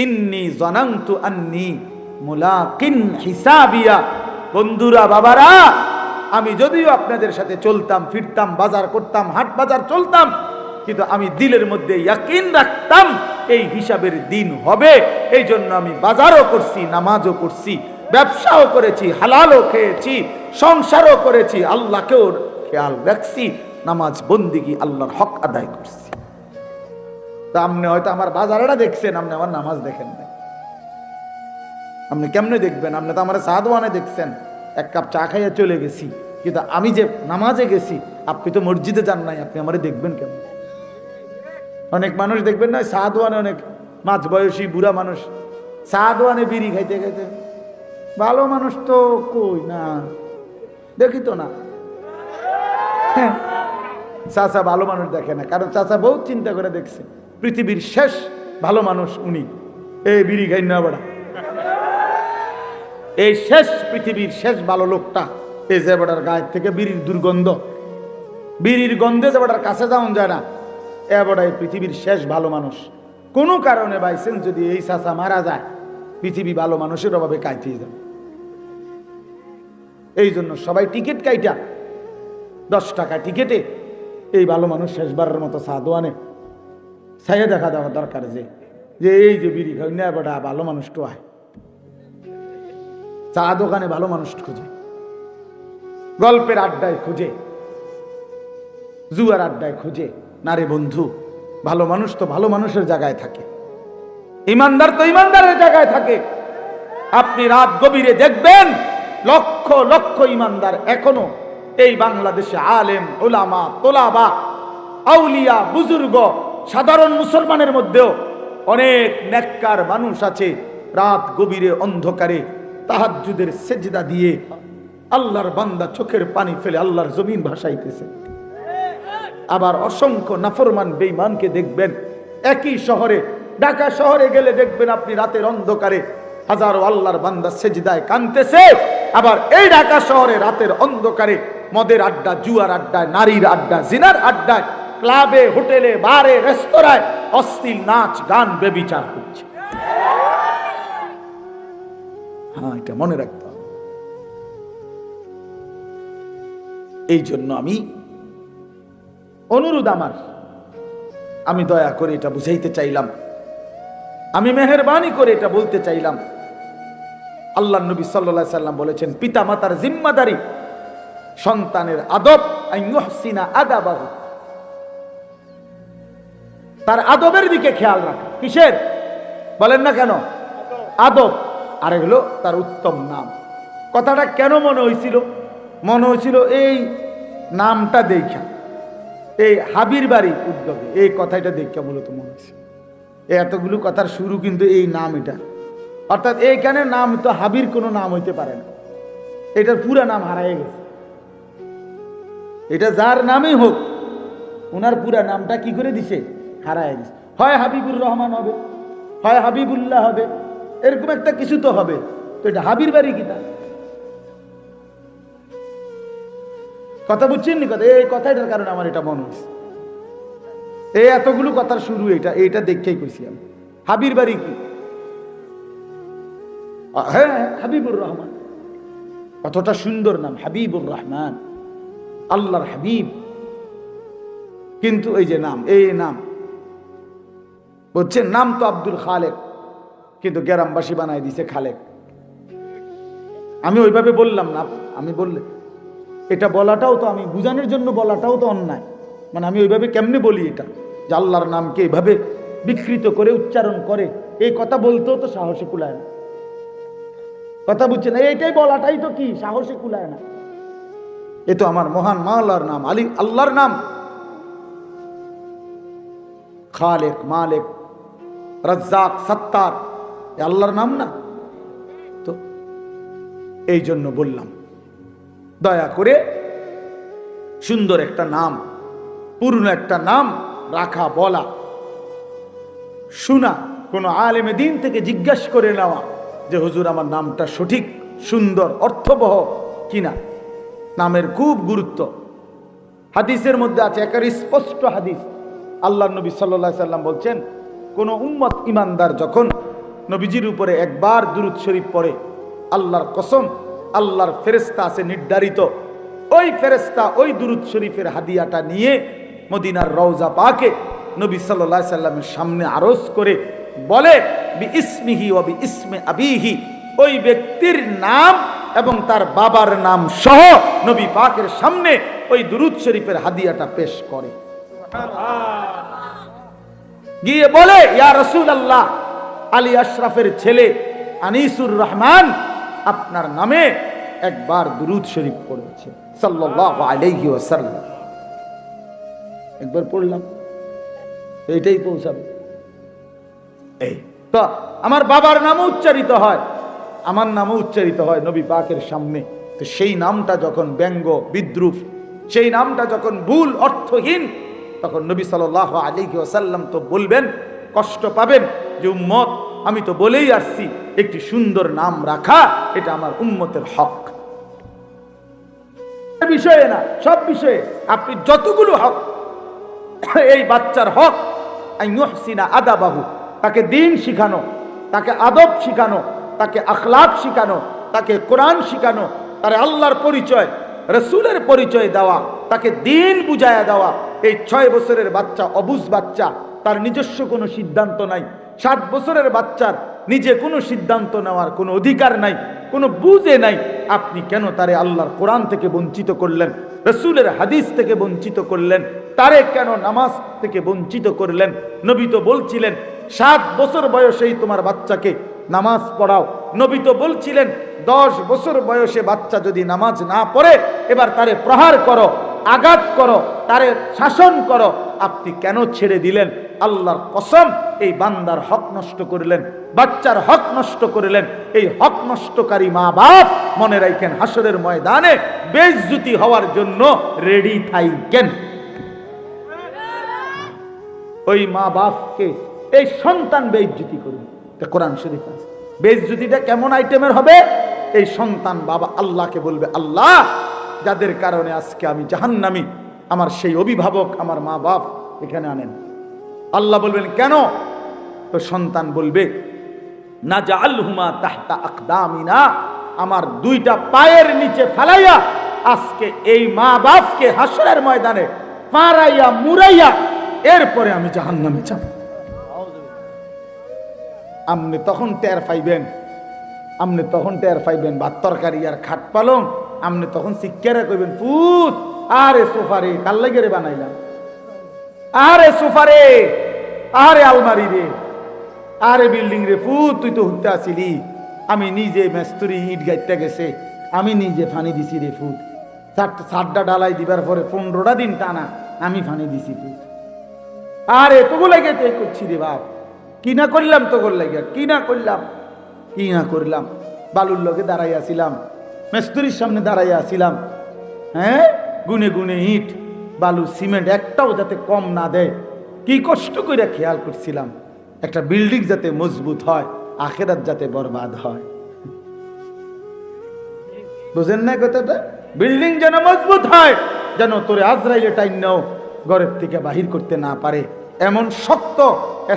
A: ইন্নী জানান্তু আন্নী মুলাকিন হিসাবিয়া, বন্ধুরা, বাবারা, আমি যদিও আপনাদের সাথে চলতাম ফিরতাম, বাজার করতাম, হাট বাজার চলতাম, কিন্তু আমি দিলের মধ্যে ইয়াকিন রাখতাম এই হিসাবের দিন হবে। এই জন্য আমি বাজারও করছি, নামাজও করছি, ব্যবসাও করেছি, হালালও খেয়েছি, সংসারও করেছি, আল্লাহকেও খেয়াল রাখছি, নামাজ বন্দিগি আল্লাহর হক আদায় করছি। তা আপনি হয়তো আমার বাজারটা দেখছেন, আপনি আমার নামাজ দেখেন না। আপনি কেমনে দেখবেন? আপনি তো আমার সাদওয়ানে দেখছেন, এক কাপ চা খাইয়া চলে গেছি, কিন্তু আমি যে নামাজে গেছি, আপনি তো মসজিদে যান নাই, আপনি আমারে দেখবেন কেমন? অনেক মানুষ দেখবেন না সাদওয়ানে, অনেক মাঝ বয়সী বুড়া মানুষ সাদওয়ানে বিড়ি খাইতে খাইতে, ভালো মানুষ তো কই না, দেখি তো না। চাচা ভালো মানুষ দেখে না, কারণ চাচা বহুত চিন্তা করে দেখছে পৃথিবীর শেষ ভালো মানুষ উনি, এই বিড়ি খাই না বড়া, এই শেষ পৃথিবীর শেষ ভালো লোকটা, এই যে বেটার গায়ের থেকে বিড়ির দুর্গন্ধ, বিড়ির গন্ধে যে বেটার কাছে যাওয়া যায় না, এ বেটা এই পৃথিবীর শেষ ভালো মানুষ। কোনো কারণে বাইসেন্স যদি এই চাচা মারা যায়, পৃথিবী ভালো মানুষের অভাবে কাইতে যাবে। এই জন্য সবাই টিকিট কাইটা 10 টাকা টিকিটে এই ভালো মানুষ শেষবারের মতো সাদওয়ানে ছাইয়া দেখা দেওয়া দরকার, যে এই যে বিড়ি খাই না বেটা ভালো মানুষ তো আয়, চা দোকানে ভালো মানুষ খুঁজে, গল্পের আড্ডায় খুঁজে, জুয়ার আড্ডায় খুঁজে। না রে বন্ধু, ভালো মানুষ তো ভালো মানুষের জায়গায় থাকে, ইমানদার তো ইমানদারের জায়গায় থাকে। আপনি রাত গভীরে দেখবেন লক্ষ লক্ষ ইমানদার এখনো এই বাংলাদেশে, আলেম, ওলামা, তোলাবা, আউলিয়া, বুজুর্গ, সাধারণ মুসলমানের মধ্যেও অনেক নেককার মানুষ আছে, রাত গভীরে অন্ধকারে তাহাজ্জুদের সেজদা দিয়ে আল্লাহর বান্দা চোখের পানি ফেলে আল্লাহর জমিন ভাসাইতেছে। আবার অসংখ্য নাফরমান বেঈমানকে দেখবেন একই শহরে, ঢাকা শহরে গেলে দেখবেন আপনি রাতের অন্ধকারে হাজারো আল্লাহর বান্দা সেজদায় কাঁদতেছে। আবার এই ঢাকা শহরে রাতের অন্ধকারে মদের আড্ডা, জুয়ার আড্ডায়, নারীর আড্ডা, জিনার আড্ডায়, ক্লাবে, হোটেলে, বারে, রেস্তোরাঁয় অশ্লীল নাচ, গান, বেবিচার হচ্ছে। হ্যাঁ, এটা মনে রাখতে হবে। এই জন্য আমি অনুরোধ আমার, আমি দয়া করে এটা বুঝাইতে চাইলাম, আমি মেহেরবানি করে এটা বলতে চাইলাম। আল্লাহ নবী সাল্লাল্লাহু আলাইহি সাল্লাম বলেছেন, পিতা মাতার জিম্মাদারি সন্তানের আদব, আইয়ুহসিনা আদাবাহু, তার আদবের দিকে খেয়াল রাখা। কিসের বলেন না কেন? আদব। আর হলো তার উত্তম নাম। কথাটা কেন মনে হয়েছিল? মনে হয়েছিল এই নামটা দেখা, এই হাবির বাড়ি উদ্যোগে এই কথাটা দেখা মূলত মনে হয়েছে। এতগুলো কথার শুরু কিন্তু এই নাম, এটা অর্থাৎ এইখানে নাম তো হাবির কোনো নাম হইতে পারে না, এটার পুরা নাম হারাই গেছে। এটা যার নামই হোক, ওনার পুরা নামটা কি করে দিছে? হারাই গেছে। হয় হাবিবুর রহমান হবে, হয় হাবিবুল্লাহ হবে, এরকম একটা কিছু তো হবে। তো এটা হাবির বাড়ি কি তা কথা বুঝছেন নি? কথা এই কথাটার কারণে আমার এটা মনে হয়েছে, এই এতগুলো কথার শুরু এইটা দেখেই কইছি আমি। হাবির বাড়ি কি? হ্যাঁ, হাবিবুর রহমান, কতটা সুন্দর নাম, হাবিবুর রহমান, আল্লাহর হাবিব। কিন্তু এই যে নাম, এই নাম বলছেন, নাম তো আব্দুল খালেক, কিন্তু গ্রামবাসী বানাই দিছে খালেক। আমি ওইভাবে বললাম না, আমি বললে এটা বলাটাও তো, আমি বুঝানোর জন্য বলাটাও তো অন্যায়। মানে আমি ওইভাবে কেমনে বলি এটা, যে আল্লাহর নামকে এইভাবে বিকৃত করে উচ্চারণ করে, এই কথা বলতেও তো সাহসে কুলায় না। কথা বুঝছেন? এইটাই বলাটাই তো কি সাহসে কুলায় না। এ তো আমার মহান মাওলার নাম, আলী আল্লাহর নাম। খালেক, মালিক, রাজ্জাক, সত্তার, এ আল্লাহর নাম না? তো এই জন্য বললাম, দয়া করে সুন্দর একটা নাম, পুরনো একটা নাম রাখা, বলা, শোনা, কোনো আলেমে দিন থেকে জিজ্ঞাসা করে নেওয়া যে হুজুর আমার নামটা সঠিক, সুন্দর, অর্থবহ কিনা। নামের খুব গুরুত্ব। হাদিসের মধ্যে আছে, একেবারে স্পষ্ট হাদিস, আল্লাহর নবী সাল্লাল্লাহু আলাইহি সাল্লাম বলছেন, কোন উম্মত ইমানদার যখন নবীজির উপরে একবার দুরূদ শরীফ পড়ে, আল্লাহর কসম, আল্লাহর ফেরেশতা আছে নির্ধারিত, ওই ফেরেশতা ওই দুরূদ শরীফের হাদিয়াটা নিয়ে মদিনার রওজা পাকে নবী সাল্লাল্লাহু আলাইহি সাল্লামের সামনে আরজ করে বলে, বিইসমিহি ওয়া বিইসমি আবিহি, ওই ব্যক্তির নাম এবং তার বাবার নাম সহ নবী পাকের সামনে ওই দুরূদ শরীফের হাদিয়াটা পেশ করে। গিয়ে বলে, ইয়া রাসূলুল্লাহ, আলী আশরাফের ছেলে আনিসুর রহমান আপনার নামে একবার দুরূদ শরীফ পড়েছে সাল্লাল্লাহু আলাইহি ওয়াসাল্লাম। একবার পড়লাম, এইটাই পৌঁছাবে। এই তো আমার বাবার নামও উচ্চারিত হয়, আমার নামও উচ্চারিত হয় নবী পাকের সামনে। তো সেই নামটা যখন ব্যঙ্গ, বিদ্রুপ, সেই নামটা যখন ভুল, অর্থহীন, তখন নবী সাল্লাল্লাহু আলাইহি ওয়াসাল্লাম তো বলবেন, কষ্ট পাবেন যে উম্মত, আমি তো বলেই আসছি একটি সুন্দর নাম রাখা এটা আমার উম্মতের হক। বিষয়ে না, সব বিষয়ে আপনি যতগুলো হক, এই বাচ্চার হক আইয়ুহসিনা আদাবাহু, তাকে দ্বীন শিখানো, তাকে আদব শিখানো, তাকে আখলাক শিখানো, তাকে কোরআন শিখানো, তার আল্লাহর পরিচয়, রাসূলের পরিচয় দেওয়া, তাকে দ্বীন বুঝায়া দেওয়া। এই 6 বছরের বাচ্চা অবুঝ বাচ্চা, তার নিজস্ব কোনো সিদ্ধান্ত নাই। 7 বছরের বাচ্চার নিজে কোনো সিদ্ধান্ত নেওয়ার কোনো অধিকার নাই, কোনো বুঝে নাই। আপনি কেন তারে আল্লাহর কোরআন থেকে বঞ্চিত করলেন, রাসূলের হাদিস থেকে বঞ্চিত করলেন? তারে কেন নামাজ থেকে বঞ্চিত করলেন? নবী তো বলছিলেন 7 বছর বয়সেই তোমার বাচ্চাকে নামাজ পড়াও। নবী তো বলছিলেন 10 বছর বয়সে বাচ্চা যদি নামাজ না পড়ে, এবার তারে প্রহার করো, আঘাত করো, তারে শাসন করো। আপনি কেন ছেড়ে দিলেন? আল্লাহর কসম, এই বান্দার হক নষ্ট করলেন, বাচ্চার হক নষ্ট করলেন। এই হক নষ্টকারী মা বাপ মনে রাখেন, হাসরের ময়দানে বেইজ্জতি হওয়ার জন্য রেডি থাকেন। ওই মা বাপকে এই সন্তান বেইজ্জতি করবে, কোরআন শরীফ আছে। বেইজ্জতিটা কেমন আইটেমের হবে? এই সন্তান বাবা আল্লাহকে বলবে, আল্লাহ, যাদের কারণে আজকে আমি জাহান্নামী, আমার সেই অভিভাবক, আমার মা বাপ এখানে আনেন। আল্লাহ বলবেন কেন? তো সন্তান বলবে, না জাআলহুমা তাহতা আকদামিনা, আমার 2টা পায়ের নিচে ফেলাইয়া আজকে এই মা বাপকে হাসরের ময়দানে পারাইয়া মুরাইয়া এরপরে আমি জাহান্নামে যাব। আপনি তখন টের পাইবেন, আপনি তখন টের পাইবেন ভাত তরকারি আর খাট পালং। আপনি তখন শিক্ষারে কইবেন, পুত, আরে সোফারে কাল লাগে রে বানাইলাম, আরে সোফারে, আরে আলমারি রে, আরে বিল্ডিং রে, পুত তুই তো হুঁতে আসিলি, আমি নিজে মেস্তুরি ইট গাইতে গেছে, আমি নিজে ফানি দিছি রে ফুট। 7টা ডালাই দিবার পরে 15টা দিন টানা আমি ফানি দিছি ফুট। আরে তোগুলো লাগে তাই করছি রে বাপ, কি না করলাম তোগুলো লাগে, কি না করলাম, কি না করলাম। বালুর লগে দাঁড়াইয়াছিলাম, মেস্তুরির সামনে দাঁড়াইয়াছিলাম, হ্যাঁ, গুনে গুনে ইট, বালু, সিমেন্ট একটাও যাতে কম না দেয়, কি কষ্ট করে খেয়াল করছিলাম একটা বিল্ডিং যাতে মজবুত হয়, আখেরাত যাতে বরবাদ হয়। বুঝেন না কথাটা? বিল্ডিং যেন মজবুত হয়, যেন তোরে আজরাইলে টাইম নাও ঘরের থেকে বাহির করতে না পারে, এমন শক্ত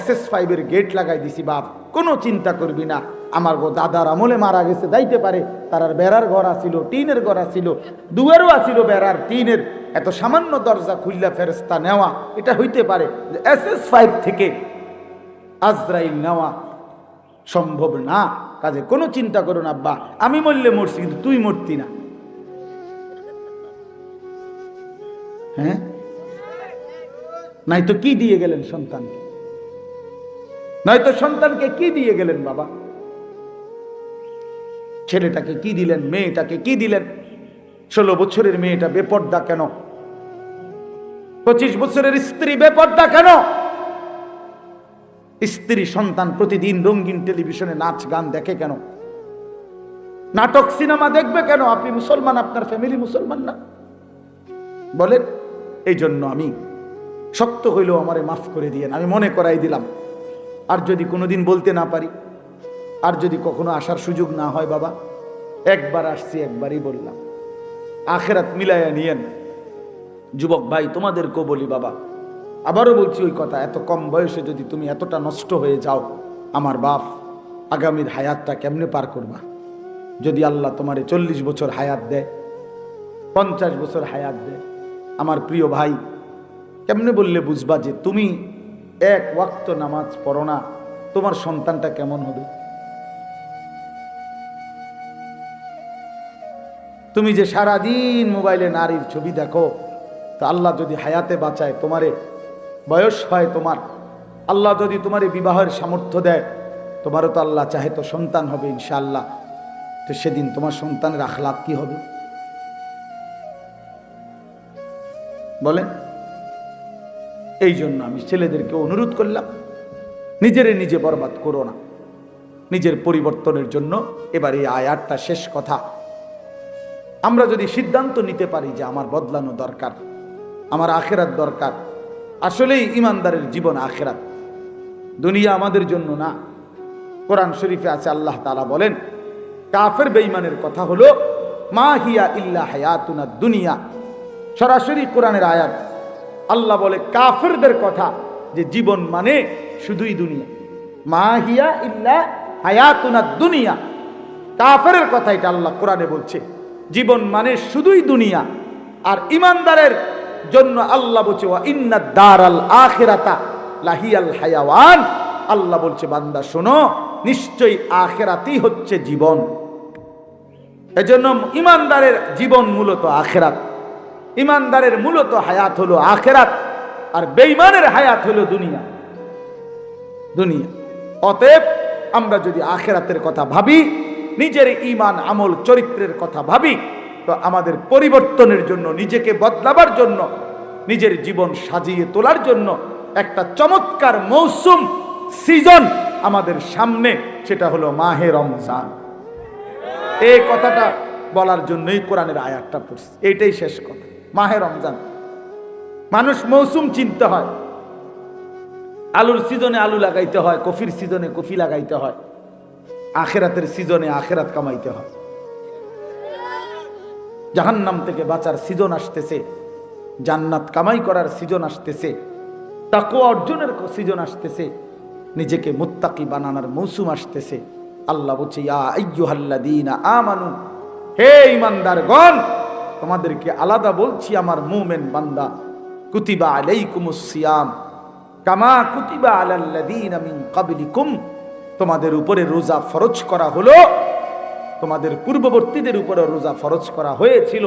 A: SS5 গেট লাগাই দিছি বাপ, কোনো চিন্তা করবি না। আমার গো দাদার আমলে মারা গেছে, যাইতে পারে তার বেড়ার ঘর আসিল, টিনের ঘর আসিল, দুয়ারও আসিল বেড়ার টিনের, এত সামান্য দরজা খুললা ফেরেশতা নেওয়া এটা হইতে পারে, SS5 থেকে আজরাইল নেওয়া সম্ভব না। কাজে কোনো চিন্তা করো না আব্বা, আমি মরলে মরছি কিন্তু তুই মরতি না। হ্যাঁ, নাই তো কি দিয়ে গেলেন সন্তানকে? নয়তো সন্তানকে কি দিয়ে গেলেন বাবা? ছেলেটাকে কি দিলেন, মেয়েটাকে কি দিলেন? 16 বছরের মেয়েটা বেপর্দা কেন? 25 বছরের স্ত্রী বেপর্দা কেন? স্ত্রী সন্তান প্রতিদিন রঙিন টেলিভিশনে নাচ গান দেখে কেন? নাটক সিনেমা দেখবে কেন? আপনি মুসলমান, আপনার ফ্যামিলি মুসলমান না? বলেন। এই জন্য আমি শক্ত হইলেও আমারে মাফ করে দিয়েন, আমি মনে করাই দিলাম। আর যদি কোনোদিন বলতে না পারি, আর যদি কখনো আসার সুযোগ না হয় বাবা, একবার আসছি একবারই বললাম, আখেরাত মিলাইয়া নিয়েন। যুবক ভাই তোমাদেরকেও বলি বাবা, আবারও বলছি ওই কথা, এত কম বয়সে যদি তুমি এতটা নষ্ট হয়ে যাও, আমার বাপ আগামীর হায়াতটা কেমনে পার করবা? যদি আল্লাহ তোমারে 40 বছর হায়াত দেয়, 50 বছর হায়াত দেয়, আমার প্রিয় ভাই, কেমনে বললে বুঝবা যে তুমি এক ওয়াক্ত নামাজ পড়ো না, তোমার সন্তানটা কেমন হবে? তুমি যে সারাদিন মোবাইলে নারীর ছবি দেখো, তো আল্লাহ যদি হায়াতে বাঁচায়, তোমারে বয়স হয় তোমার, আল্লাহ যদি তোমারে বিবাহের সামর্থ্য দেয়, তোমারও তো আল্লাহ চাহে তো সন্তান হবে ইনশাআল্লাহ। তো সেদিন তোমার সন্তানের আখলাক কি হবে বলেন? এই জন্য আমি ছেলেদেরকে অনুরোধ করলাম, নিজেরে নিজে বরবাদ করো না, নিজের পরিবর্তনের জন্য। এবার এই আয়াতটা শেষ কথা, আমরা যদি সিদ্ধান্ত নিতে পারি যে আমার বদলানো দরকার, আমার আখেরাত দরকার, আসলেই ইমানদারের জীবন আখেরাত, দুনিয়া আমাদের জন্য না। কোরআন শরীফে আছে, আল্লাহ তাআলা বলেন কাফের বেঈমানের কথা হলো মা হিয়া ইল্লা হায়াতুনা দুনিয়া। সরাসরি কোরআনের আয়াত, আল্লাহ বলে কাফেরদের কথা যে জীবন মানে শুধুই দুনিয়া। মা হিয়া ইল্লা হায়াতুনা দুনিয়া, কাফেরের কথা এটা আল্লাহ কোরআনে বলছে, জীবন মানে শুধুই দুনিয়া। আর ইমানদারের জন্য আল্লাহ বলছে ওয়া ইন্নাদ দারাল আখিরাতা লাহিয়াল হায়াওয়ান। আল্লাহ বলছে বান্দা শোনো, নিশ্চয়ই আখিরাতই হচ্ছে জীবন। এজন্য ইমানদারের জীবন মূলত আখিরাত, ইমানদারের মূলত হায়াত হলো আখিরাত, আর বেঈমানের হায়াত হলো দুনিয়া। দুনিয়া। অতএব আমরা যদি আখিরাতের কথা ভাবি, নিজের ঈমান আমল চরিত্রের কথা ভাবি, তো আমাদের পরিবর্তনের জন্য, নিজেকে বদলাবার জন্য, নিজের জীবন সাজিয়ে তোলার জন্য একটা চমৎকার মৌসুম, সিজন আমাদের সামনে, সেটা হলো মাহে রমজান। এই কথাটা বলার জন্যই কোরআনের আয়াতটা পড়ছি, এইটাই শেষ কথা। মাহে রমজান, মানুষ মৌসুম চিনতে হয়। আলুর সিজনে আলু লাগাইতে হয়, কফির সিজনে কফি লাগাইতে হয়, আখেরাতের সিজনে আখেরাত কামাইতে হয়। জাহান্নাম থেকে বাঁচার সিজন আসতেছে, জান্নাত কামাই করার সিজন আসতেছে, তাকওয়া অর্জনের সিজন আসতেছে, নিজেকে মুত্তাকি বানানোর মৌসুম আসতেছে। আল্লাহ বলছে ইয়া আইয়ুহাল্লাযীনা আমানু, হে ঈমানদারগণ, তোমাদেরকে আলাদা বলছি আমার মুমিন বান্দা, কুতিবা আলাইকুমুস সিয়াম কামা কুতিবা আলাল্লাযীনা মিন ক্বাবলিকুম, তোমাদের উপরে রোজা ফরজ করা হলো, তোমাদের পূর্ববর্তীদের উপরে রোজা ফরজ করা হয়েছিল।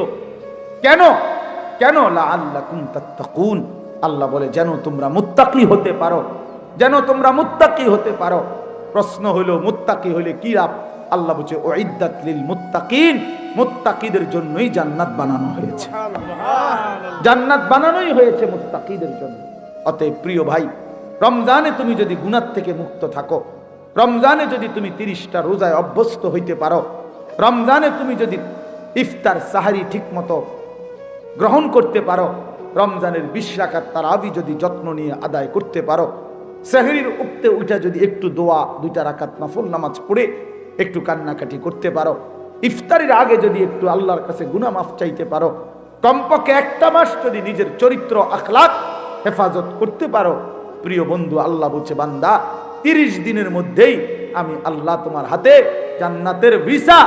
A: কেন? কেন? লাআল্লাকুম তাত্তাকুন। আল্লাহ বলে যেন তোমরা মুত্তাকি হতে পারো, যেন তোমরা মুত্তাকি হতে পারো। প্রশ্ন হলো মুত্তাকি হলে কি লাভ? আল্লাহ বলছে উইদ্দাত লিল মুত্তাকিন, মুত্তাকিদের জন্যই জান্নাত বানানো হয়েছে, জান্নাত বানানোই হয়েছে মুত্তাকিদের জন্য। অতএব প্রিয় ভাই, রমজানে তুমি যদি গুনাহ থেকে মুক্ত থাকো, রমজানে যদি তুমি 30টা রোজায় অভ্যস্ত হইতে পারো, রমজানে তুমি যদি ইফতার সাহারি ঠিক মতো গ্রহণ করতে পারো, রমজানের 20 রাকাত তারাবি যদি যত্ন নিয়ে আদায় করতে পারো, সাহরির উঠতে উঠা যদি একটু দোয়া 2 রাকাত নফল নামাজ পড়ে একটু কান্নাকাটি করতে পারো, ইফতারের আগে যদি একটু আল্লাহর কাছে গুনাহ মাফ চাইতে পারো, কমপক্ষে 1টা মাস যদি নিজের চরিত্র আখলাক হেফাজত করতে পারো, প্রিয় বন্ধু আল্লাহ বলছে বান্দা 30 দিনের মধ্যেই আমি আল্লাহ তোমার হাতে জান্নাতের ভিসা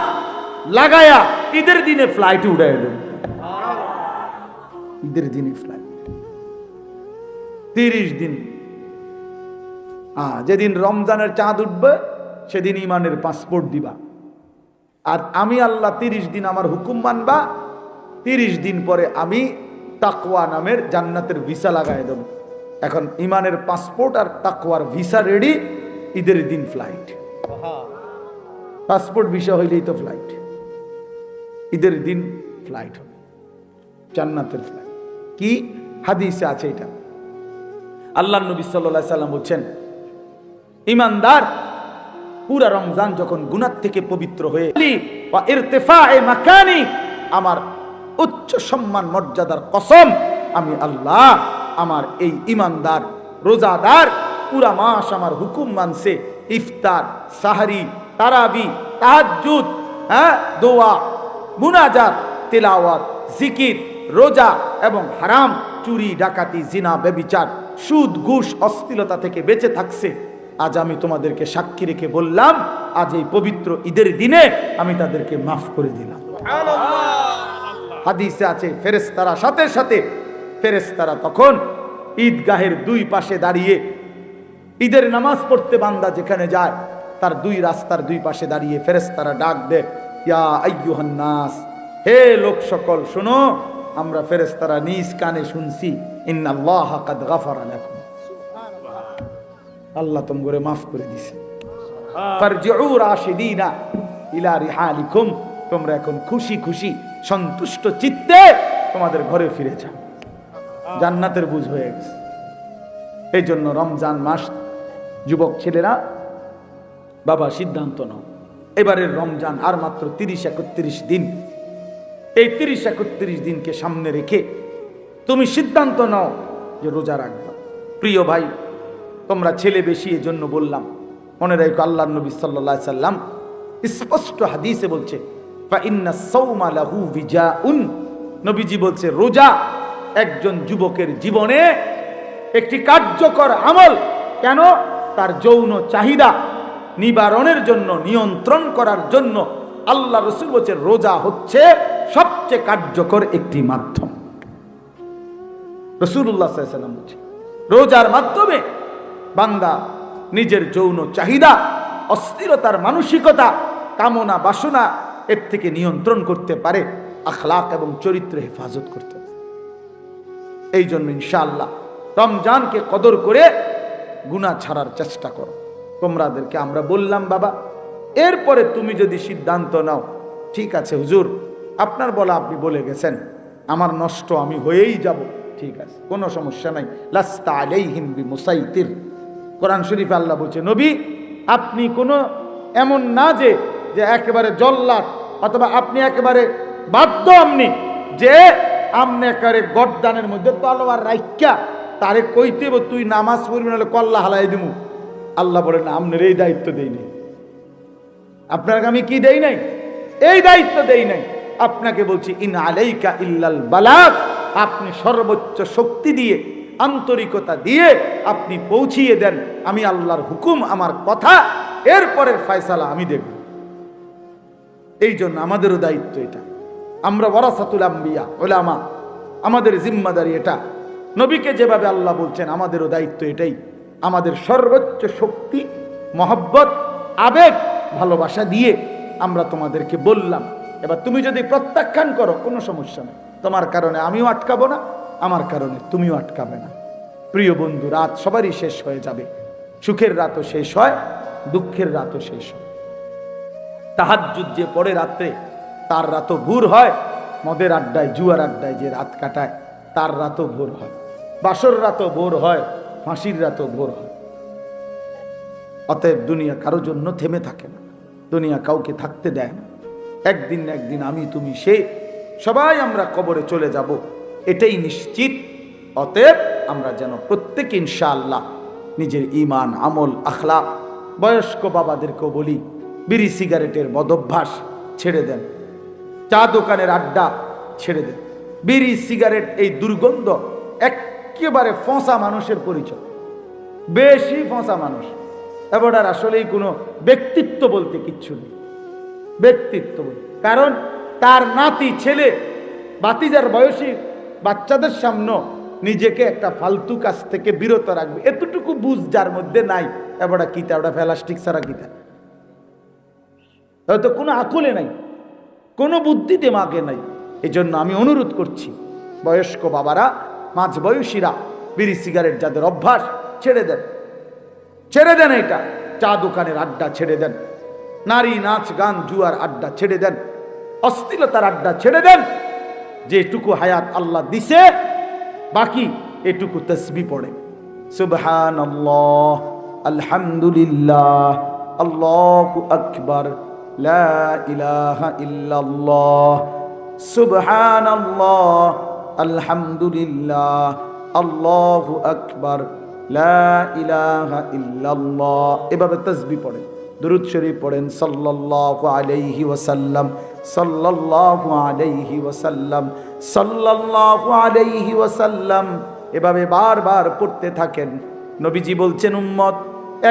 A: লাগায়া ঈদের দিনে ফ্লাইটে উড়াইয়া দেব। ঈদের দিনই ফ্লাইট। 30 দিন। যেদিন রমজানের চাঁদ উঠবে সেদিন ইমানের পাসপোর্ট দিবা। আর আমি আল্লাহ 30 দিন আমার হুকুম মানবা, 30 দিন পরে আমি তাকওয়া নামের জান্নাতের ভিসা লাগাই দেব। এখন ইমানের পাসপোর্ট আর তাকওয়ার ভিসা রেডি, ঈদের দিন ফ্লাইট। পাসপোর্ট ভিসা হইলেই তো ফ্লাইট, ঈদের দিন ফ্লাইট হবে, জান্নাতের ফ্লাইট। কি হাদিসে আছে এটা? আল্লাহ নবী সাল্লাল্লাহু আলাইহি সাল্লাম বলছেন, ইমানদার পুরা রমজান যখন গুনাহ থেকে পবিত্র হয়ে ইরতিফায়ে মাকানি, আমার উচ্চ সম্মান মর্যাদার কসম, আমি আল্লাহ আমার এই ইমানদার রোজাদার পুরা মাস আমার হুকুম মানছে, ইফতার, সাহরি, তারাবি, তাহাজ্জুদ, দোয়া, মুনাজাত, তিলাওয়াত, জিকির, রোজা এবং হারাম, চুরি, ডাকাতি, জিনা, ব্যভিচার, সুদ, ঘুষ, অশ্লীলতা থেকে বেঁচে থাকছে। আজ আমি তোমাদেরকে সাক্ষী রেখে বললাম, আজ এই পবিত্র ঈদের দিনে আমি তাদেরকে মাফ করে দিলাম। হাদিসে আছে ফেরেশতারা সাথে সাথে ফেরেশতারা তখন ঈদগাহের দুই পাশে দাঁড়িয়ে, ঈদের নামাজ পড়তে বান্দা যেখানে যায় তার দুই রাস্তার দুই পাশে দাঁড়িয়ে ফেরেশতারা ডাক দেয়, ইয়া আইয়ুহান নাস, হে লোক সকল শোনো। আমরা ফেরেশতারা নিজ কানে শুনছি, ইন্নাল্লাহা কাদ গাফারা লাকুম, আল্লাহ তোমরে মাফ করে দিয়েছে। ফারজিউ রাশিদিনা ইলা রিহালিকুম, তোমরা এখন খুশি খুশি সন্তুষ্ট চিত্তে তোমাদের ঘরে ফিরে যাও, জান্নাতের বুঝ হয়ে গেছে। এই জন্য রমজান মাস, যুবক ছেলেরা বাবা সিদ্ধান্ত নাও, এবারের রমজান আর মাত্র 30-31 দিন। এই 30-31 দিনকে সামনে রেখে তুমি সিদ্ধান্ত নাও যে রোজা রাখবা। প্রিয় ভাই, তোমরা ছেলে বেশি, এজন্য বললাম, মনে রাখো আল্লাহর নবী সাল্লাল্লাহু আলাইহি সাল্লাম স্পষ্ট হাদিসে বলছে, ফা ইন্নাস সাওমা লাহু বিজাউন, নবীজি বলছে রোজা একজন যুবকের জীবনে একটি কার্যকর আমল। কেন? তার যৌন চাহিদা নিবারণের জন্য, নিয়ন্ত্রণ করার জন্য আল্লাহ রাসূল বলছে রোজা হচ্ছে সবচেয়ে কার্যকর একটি মাধ্যম। রাসূলুল্লাহ সাল্লাল্লাহু আলাইহি ওয়াসাল্লাম বলছে রোজার মাধ্যমে বান্দা নিজের যৌন চাহিদা, অস্থিরতার মানসিকতা, কামনা বাসনা এর থেকে নিয়ন্ত্রণ করতে পারে, আখলাক এবং চরিত্র হেফাজত করতে পারে। এই জন্য ইনশাআল্লাহ রমজানকে কদর করে গুনাহ ছাড়ার চেষ্টা করো। তোমরাদেরকে আমরা বললাম বাবা, এরপরে তুমি যদি সিদ্ধান্ত নাও, ঠিক আছে হুজুর আপনার বলা আপনি বলে গেছেন, আমার নষ্ট আমি হয়েই যাব, ঠিক আছে, কোনো সমস্যা নাই। লাস্তা আলাইহিম বিমুসাইতির, কোরআন শরীফে আল্লাহ বলছে নবী আপনি কোনো এমন না যে একেবারে জল্লাদ, অথবা আপনি একেবারে বাধ্য আমনি যে আমনে একেবারে গর্দানের মধ্যে তলোয়ার রাইখা তারে কইতেব তুই নামাজ পড়বি নাহলে কল্লা হালাই দিমু। আল্লাহ বলে না, আপনার এই দায়িত্ব দেই নাই, আপনাকে আমি কি দেই নাই, এই দায়িত্ব দেই নাই। আপনাকে বলছি ইন আলাইকা ইল্লাল বালাগ, আপনি সর্বোচ্চ শক্তি দিয়ে, আন্তরিকতা দিয়ে আপনি পৌঁছিয়ে দেন আমি আল্লাহর হুকুম, আমার কথা, এরপরের ফয়সালা আমি দেখব। এই জন্য আমাদেরও দায়িত্ব এটা। আমরা ওয়ারাসাতুল আম্বিয়া, উলামা, আমাদের জিম্মাদারি এটা। নবীকে যেভাবে আল্লাহ বলছেন আমাদেরও দায়িত্ব এটাই। আমাদের সর্বোচ্চ শক্তি, মহব্বত, আবেগ, ভালোবাসা দিয়ে আমরা তোমাদেরকে বললাম। এবার তুমি যদি প্রত্যাখ্যান করো কোনো সমস্যা নেই, তোমার কারণে আমিও আটকাবো না, আমার কারণে তুমিও আটকাবে না। প্রিয় বন্ধু, রাত সবারই শেষ হয়ে যাবে, সুখের রাতও শেষ হয়, দুঃখের রাতও শেষ হয়। তাহাজ্জুদ যে পড়ে রাত্রে তার রাতও ভোর হয়, মদের আড্ডায়, জুয়ার আড্ডায় যে রাত কাটায় তার রাতও ভোর হয়, বাসর রাতও ভোর হয়, ফাঁসির রাতও ভোর হয়। অতএব দুনিয়া কারোর জন্য থেমে থাকে না, দুনিয়া কাউকে থাকতে দেয় না। একদিন না একদিন আমি, তুমি, সে সবাই আমরা কবরে চলে যাব, এটাই নিশ্চিত। অতএব আমরা যেন প্রত্যেকে ইনশাআল্লাহ নিজের ঈমান, আমল, আখলাক, বয়স্ক বাবাদেরকেও বলি বিড়ি সিগারেটের বদভ্যাস ছেড়ে দেন, চা দোকানের আড্ডা ছেড়ে দেন। বিড়ি সিগারেট এই দুর্গন্ধ একেবারে ফোঁসা মানুষের পরিচয়, বেশি ফোঁসা মানুষ। এবার আসলেই কোনো ব্যক্তিত্ব বলতে কিচ্ছু নেই, ব্যক্তিত্ব বলতে। কারণ তার নাতি, ছেলে, বাতিজার বয়সী বাচ্চাদের সামনে নিজেকে একটা ফালতু কাজ থেকে বিরত রাখবে, এতটুকু বুঝ যার মধ্যে নাই, এবারে কিতা ওটা প্লাস্টিক ছাড়া কিতা, হয়তো কোনো আকলে নাই, কোনো বুদ্ধি দিমাগে নাই। এই জন্য আমি অনুরোধ করছি বয়স্ক বাবারা, মাঝ বয়সীরা, বিড়ি সিগারেট যাদের অভ্যাস ছেড়ে দেন, ছেড়ে দেন। এটা চা দোকানের আড্ডা ছেড়ে দেন, নারী নাচ গান জুয়ার আড্ডা ছেড়ে দেন, অশ্লীলতার আড্ডা ছেড়ে দেন। যেটুকু হায়াত আল্লাহ দিছে বাকি এটুকু তাসবিহ পড়েন, সুবহানাল্লাহ, আলহামদুলিল্লাহ, আল্লাহু আকবার, লা ইলাহা ইল্লাল্লাহ, সুবহানাল্লাহ, আলহামদুলিল্লাহ, আল্লাহু আকবার, লা ইলাহা ইল্লাল্লাহ। এভাবে তাসবিহ পড়েন, দুরূদ শরীফ পড়েন, সাল্লাল্লাহু আলাইহি ওয়াসাল্লাম, সাল্লাল্লাহু আলাইহি ওয়াসাল্লাম, সাল্লাল্লাহু আলাইহি ওয়াসাল্লাম। এভাবে বারবার পড়তে থাকেন। নবীজি বলছেন, উম্মত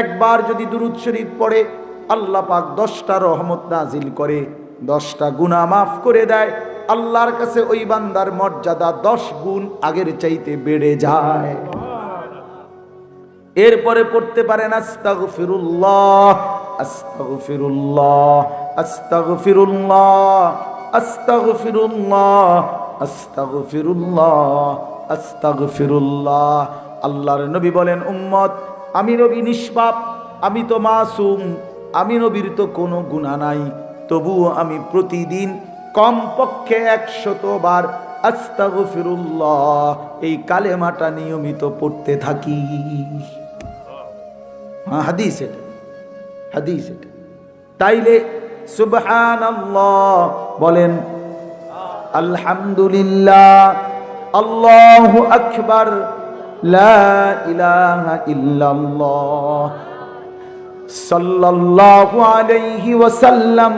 A: একবার যদি দুরূদ শরীফ পড়ে আল্লাহ পাক 10টা রহমত নাজিল করে, 10টা গুনাহ মাফ করে দেয়। আল্লাহর কাছে ওই বান্দার মর্যাদা 10 গুণ আগের চাইতে বেড়ে যায়। এরপরে পড়তে পারেন আস্তাগফিরুল্লাহ, আস্তাগফিরুল্লাহ, আস্তাগফিরুল্লাহ, আস্তাগফিরুল্লাহ, আস্তাগফিরুল্লাহ, আস্তাগফিরুল্লাহ। আল্লাহর নবী বলেন, উম্মত আমি নবী নিষ্পাপ, আমি তো মাসুম, আমি নবীর তো কোনো গুনাহ নাই, তবুও আমি প্রতিদিন কমপক্ষে 100 বার আস্তাগফিরুল্লাহ এই কালেমাটা নিয়মিত পড়তে থাকি। হাদিস এটা, হাদিস এটা। তাইলে সুবহানাল্লাহ বলেন, আলহামদুলিল্লাহ, আল্লাহু আকবার, লা ইলাহা ইল্লাল্লাহ, সাল্লাল্লাহু আলাইহি ওয়াসাল্লাম,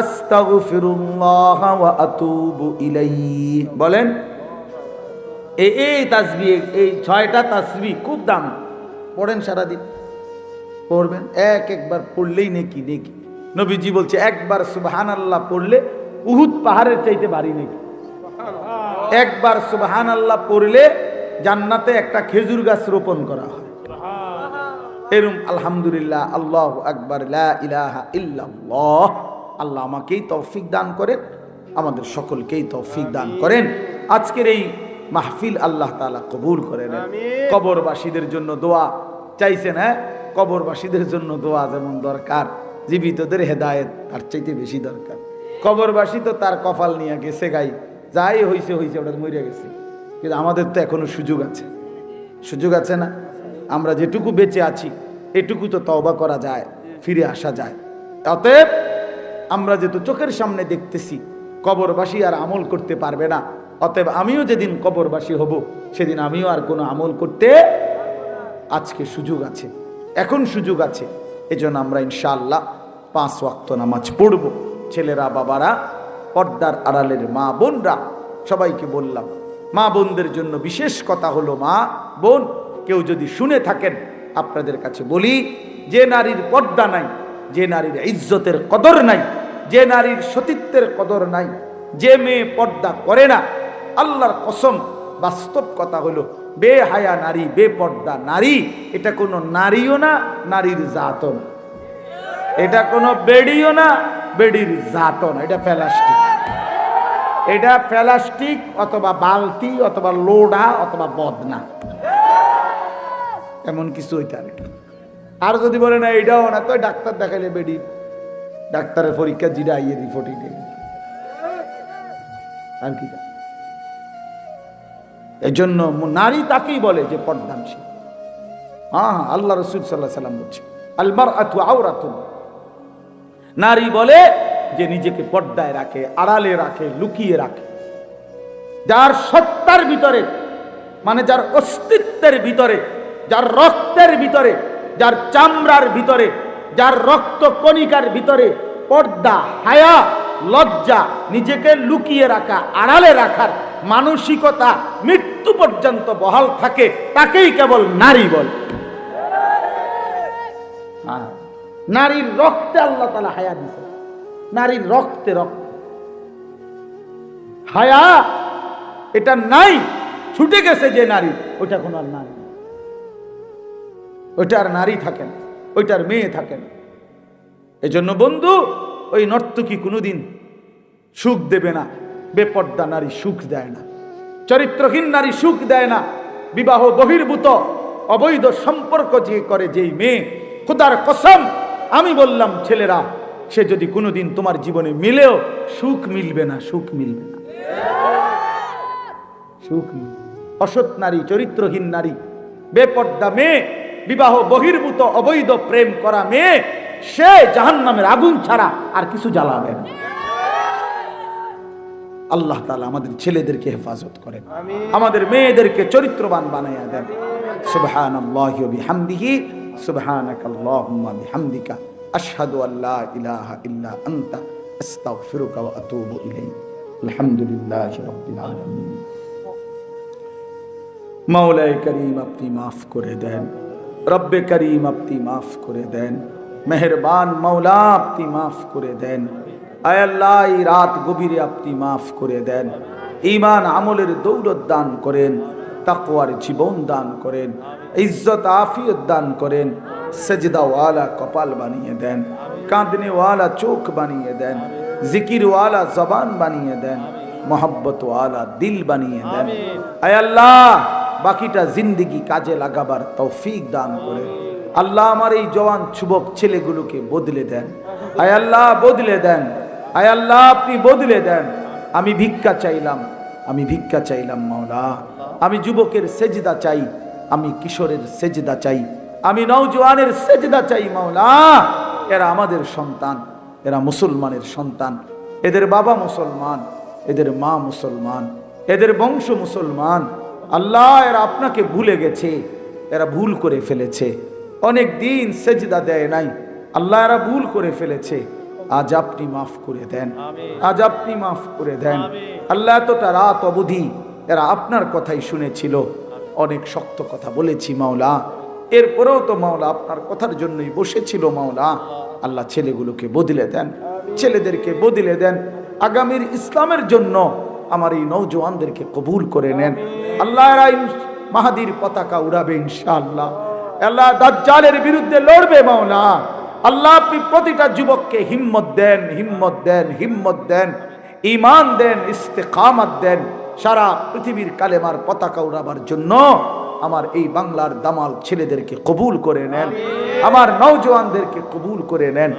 A: আস্তাগফিরুল্লাহ ওয়া আতুবু ইলাইহি। বলেন এই তাসবিহ, এই 6টা তাসবিহ খুব দামি, পড়েন সারাদিন, পড়বেন, একবার পড়লেই নেকি নেকি। নবীজি বলছে একবার সুবহানাল্লাহ পড়লে উহুদ পাহাড়ের চাইতে ভারী নেকি। একবার সুবহানাল্লাহ পড়লে জান্নাতে একটা খেজুর গাছ রোপণ করা হয়। এরকম আলহামদুলিল্লাহ, আল্লাহু আকবার, লা ইলাহা ইল্লাল্লাহ। আল্লাহ আমাকেই তৌফিক দান করেন, আমাদের সকলকেই তৌফিক দান করেন। আজকের এই মাহফিল আল্লাহ তাআলা কবুল করে নেন। কবরবাসীদের জন্য দোয়া চাইছেন, হ্যাঁ, কবরবাসীদের জন্য দোয়া যেমন দরকার, জীবিতদের হেদায়েত তার চাইতে বেশি দরকার। কবরবাসী তো তার কপাল নিয়ে গেছে, গাই যাই হইছে হইছে, ওটা মরে গেছে। কিন্তু আমাদের তো এখনো সুযোগ আছে, সুযোগ আছে না? আমরা যেটুকু বেঁচে আছি এটুকু তো তওবা করা যায়, ফিরে আসা যায়। অতএব আমরা যেহেতু চোখের সামনে দেখতেছি কবরবাসী আর আমল করতে পারবে না, অতএব আমিও যেদিন কবরবাসী হব সেদিন আমিও আর কোনো আমল করতে, আজকে সুযোগ আছে, এখন সুযোগ আছে। এজন্য আমরা ইনশাআল্লাহ 5 ওয়াক্ত নামাজ পড়ব। ছেলেরা, বাবারা, পর্দার আড়ালের মা বোনরা, সবাইকে বললাম, মা বোনদের জন্য বিশেষ কথা হলো, মা বোন কেউ যদি শুনে থাকেন আপনাদের কাছে বলি, যে নারীর পর্দা নাই, যে নারীর ইজ্জতের কদর নাই, যে নারীর সতীত্বের কদর নাই, যে মেয়ে পর্দা করে না, আল্লাহর কসম বাস্তব কথা হলো বেহায়া নারী, বেপর্দা নারী, এটা কোনো নারীও না, নারীর জাতও না, এটা কোনো বেডিও না, বেডির জাতও না, এটা প্লাস্টিক, এটা প্লাস্টিক অথবা বালতি অথবা লোডা অথবা বদনা, এমন কিছু হইতে পারে। আর যদি বলে না এটাও না, তো ডাক্তার দেখাইলে বেডি, ডাক্তারের পরীক্ষা জিরা আইয়ে রিপোর্ট আর কি। এই জন্য নারী তাকেই বলে যে পর্দানশীল। হ্যাঁ, আল্লাহ রাসূল সাল্লাল্লাহু আলাইহি সাল্লাম বলছে, আল মারআতু আওরাতুন, নারী বলে যে নিজেকে পর্দায় রাখে, আড়ালে রাখে, লুকিয়ে রাখে। যার সত্তার ভিতরে, মানে যার অস্তিত্বের ভিতরে, যার রক্তের ভিতরে, যার চামড়ার ভিতরে, যার রক্ত কণিকার ভিতরে পর্দা, হায়া, লজ্জা, নিজেকে লুকিয়ে রাখা, আড়ালে রাখার মানসিকতা মৃত্যু পর্যন্ত বহাল থাকে, তাকেই কেবল নারী বলে। নারীর রক্তে আল্লাহ তাআলা হায়া দিয়েছে, নারীর রক্তে রক্ত হায়া এটা নাই, ছুটে গেছে যে নারী, ওইটা কোনো আর নারী, ওইটা আর নারী থাকেন, ওইটার মেয়ে থাকেন। এজন্য বন্ধু, ওই নর্তকী কোনোদিন সুখ দেবে না। বেপর্দা নারী সুখ দেয় না, চরিত্রহীন নারী সুখ দেয় না। বিবাহ বহির্ভূত অবৈধ সম্পর্ক যে করে যেই মেয়ে, খোদার কসম আমি বললাম ছেলেরা, সে যদি কোনোদিন তোমার জীবনে মিলেও সুখ মিলবে না, সুখ মিলবে না, সুখ মিলবে। অসৎ নারী, চরিত্রহীন নারী, বেপর্দা মেয়ে, বিবাহ বহির্ভূত অবৈধ প্রেম করা মেয়ে, সে জাহান্নামের আগুন ছাড়া আর কিছু জ্বালাবে না। আল্লাহ তাআলা আমাদের ছেলেদেরকে হেফাজত করেন, আমাদের মেয়েদেরকে চরিত্রবান বানাইয়া দেন। সুবহানাল্লাহি ওয়া বিহামদিহি, সুবহানাকাল্লাহুম্মা বিহামদিকা, আশহাদু আল্লা ইলাহা ইল্লা আনতা, আস্তাগফিরুকা ওয়া আতুবু ইলাইক। আলহামদুলিল্লাহি রাব্বিল আলামিন। মাওলায়ে করিম আপনি মাফ করে দেন, রব্বে করিম আপনি মাফ করে দেন, মেহেরবান মাওলা আপনি মাফ করে দেন। আয় আল্লাহ, এই রাত গভীরে আপনি মাফ করে দেন, ঈমান আমলের দৌলত দান করেন, তাকওয়ার জীবন দান করেন, ইজ্জত আফিয়ত দান করেন, সেজদাওয়ালা কপাল বানিয়ে দেন, কাঁদনেওয়ালা চোখ বানিয়ে দেন, জিকিরওয়ালা জবান বানিয়ে দেন, মোহাব্বতওয়ালা দিল বানিয়ে দেন। আয় আল্লাহ, বাকিটা জিন্দেগি কাজে লাগাবার তৌফিক দান করেন। আল্লাহ, আমার এই জওয়ান যুবক ছেলেগুলোকে বদলে দেন। আয় আল্লাহ, বদলে দেন। আয় আল্লাহ, আপনি বদলে দেন। আমি ভিক্ষা চাইলাম, আমি ভিক্ষা চাইলাম মাওলা। আমি যুবকের সেজদা চাই, আমি কিশোরের সেজদা চাই, আমি নওজওয়ানের সেজদা চাই মাওলা। এরা আমাদের সন্তান, এরা মুসলমানের সন্তান, এদের বাবা মুসলমান, এদের মা মুসলমান, এদের বংশ মুসলমান। আল্লাহ, এরা আপনাকে ভুলে গেছে, এরা ভুল করে ফেলেছে, অনেক দিন সেজদা দেয় নাই। আল্লাহ, এরা ভুল করে ফেলেছে, আজ আপনি মাফ করে দেন, আজ আপনি মাফ করে দেন। আল্লাহ, এতটা রাত অবধি এরা আপনার কথাই শুনেছিল, অনেক শক্ত কথা বলেছি মাওলা, এরপরেও তো মাওলা আপনার কথার জন্যই বসেছিল মাওলা। আল্লাহ, ছেলেগুলোকে বদলে দেন, ছেলেদেরকে বদলে দেন, আগামীর ইসলামের জন্য আমার এই নওজওয়ানদেরকে কবুল করে নেন। আল্লাহ, এরা মাহাদির পতাকা উড়াবে ইনশাআল্লাহ। আল্লাহ, দাজ্জালের বিরুদ্ধে লড়বে মাওলা। আল্লাহ, আপনি প্রতিটা যুবককে হিম্মত দেন, হিম্মত দেন, হিম্মত দেন, ঈমান দেন, ইস্তেকামত দেন, সারা পৃথিবীর কালেমার পতাকা উড়াবার জন্য আমার এই বাংলার দামাল ছেলেদেরকে কবুল করে নেন, আমার নওজওয়ানদেরকে কবুল করে নেন,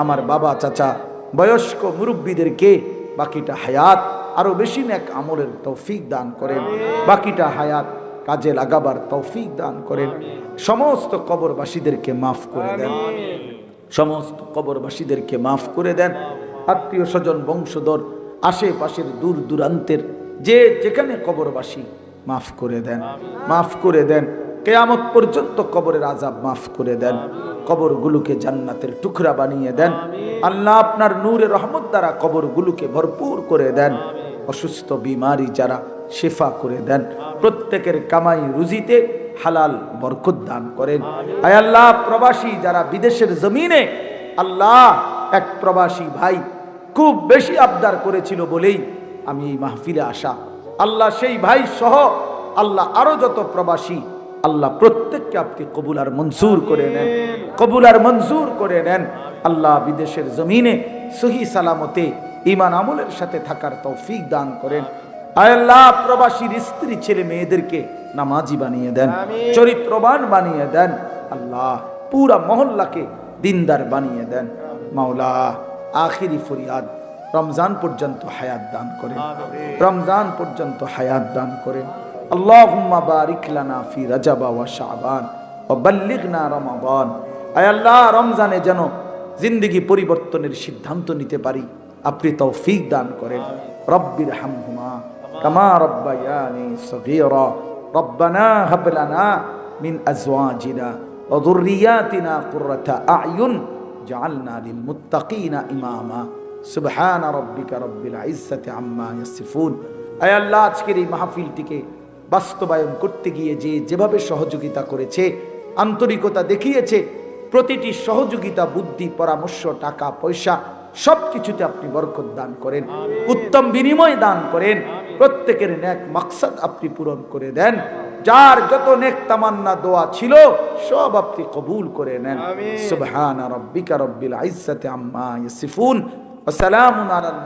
A: আমার বাবা চাচা বয়স্ক মুরব্বীদেরকে বাকিটা হায়াত আরো বেশি নেক আমলের তৌফিক দান করেন, বাকিটা হায়াত কাজে লাগাবার তৌফিক দান করেন। সমস্ত কবরবাসীদেরকে মাফ করে দেন, সমস্ত কবরবাসীদেরকে মাফ করে দেন। আত্মীয় স্বজন বংশধর আশেপাশের দূর দূরান্তের যে যেখানে কবরবাসী, মাফ করে দেন, মাফ করে দেন। কিয়ামত পর্যন্ত কবরের আযাব মাফ করে দেন, কবরগুলোকে জান্নাতের টুকরা বানিয়ে দেন। আল্লাহ, আপনার নূরের রহমত দ্বারা কবরগুলোকে ভরপুর করে দেন। অসুস্থ বিমারি যারা, শেফা করে দেন। প্রত্যেকের কামাই রুজিতে হালাল বরকত দান করেন। আয় আল্লাহ, প্রবাসী যারা বিদেশের জমিনে, আল্লাহ, এক প্রবাসী ভাই খুব বেশি আবদার করেছিল বলেই আমি এই মাহফিলে আসা। আল্লাহ, সেই ভাই সহ আল্লাহ আরো যত প্রবাসী, আল্লাহ প্রত্যেককে আপনি কবুল আর মঞ্জুর করে নেন, কবুল আর মঞ্জুর করে নেন। আল্লাহ, বিদেশের জমিনে সহি সালামতে ঈমান আমলের সাথে থাকার তৌফিক দান করেন। আয় আল্লাহ, প্রবাসীর স্ত্রী ছেলে মেয়েদেরকে নামাজি বানিয়ে দেন, চরিত্রবান বানিয়ে দেন। আল্লাহ, পুরা মহল্লাকে দিনদার বানিয়ে দেন মাওলা। আখিরি ফরিয়াদ, রমজান পর্যন্ত হায়াত দান করেন, রমজান পর্যন্ত হায়াত দান করেন। আল্লাহুম্মা বারিক লানা ফি রজব ওয়া শাবান ওয়া বাল্লিগনা রমাদান। আয় আল্লাহ, রমজানে যেন জিন্দেগি পরিবর্তনের সিদ্ধান্ত নিতে পারি, আপনি তৌফিক দান করেন। রব্বির হামহুমা কামা রব্বায়ানি সগীরা। রব্বানা হাব লানা মিন আজওয়াজিনা ওয়া যুররিয়াতিনা কুররাতা আ'য়ুন জাআলনা লিল মুত্তাকিনা ইমামা। সুবহান রাব্বিকা রব্বিল ইজ্জাতি আম্মা ইয়াসিফুন। আয় আল্লাহ, আজকের এই মাহফিলটিকে বাস্তবায়ন করতে গিয়ে যে যেভাবে সহযোগিতা করেছে, আন্তরিকতা দেখিয়েছে, প্রতিটি সহযোগিতা, বুদ্ধি, পরামর্শ, টাকা পয়সা সবকিছুতে আপনি বরকত দান করেন, উত্তম বিনিময় দান করেন। প্রত্যেকের নেক মাকসাদ আপনি পূরণ করে দেন। যার যত নেক তামান্না দোয়া ছিল সব আপনি কবুল করে নেন। সুবহান রাব্বিকা রব্বিল ইজ্জাতি আম্মা ইয়াসিফুন ওয়া সালামুন আলাল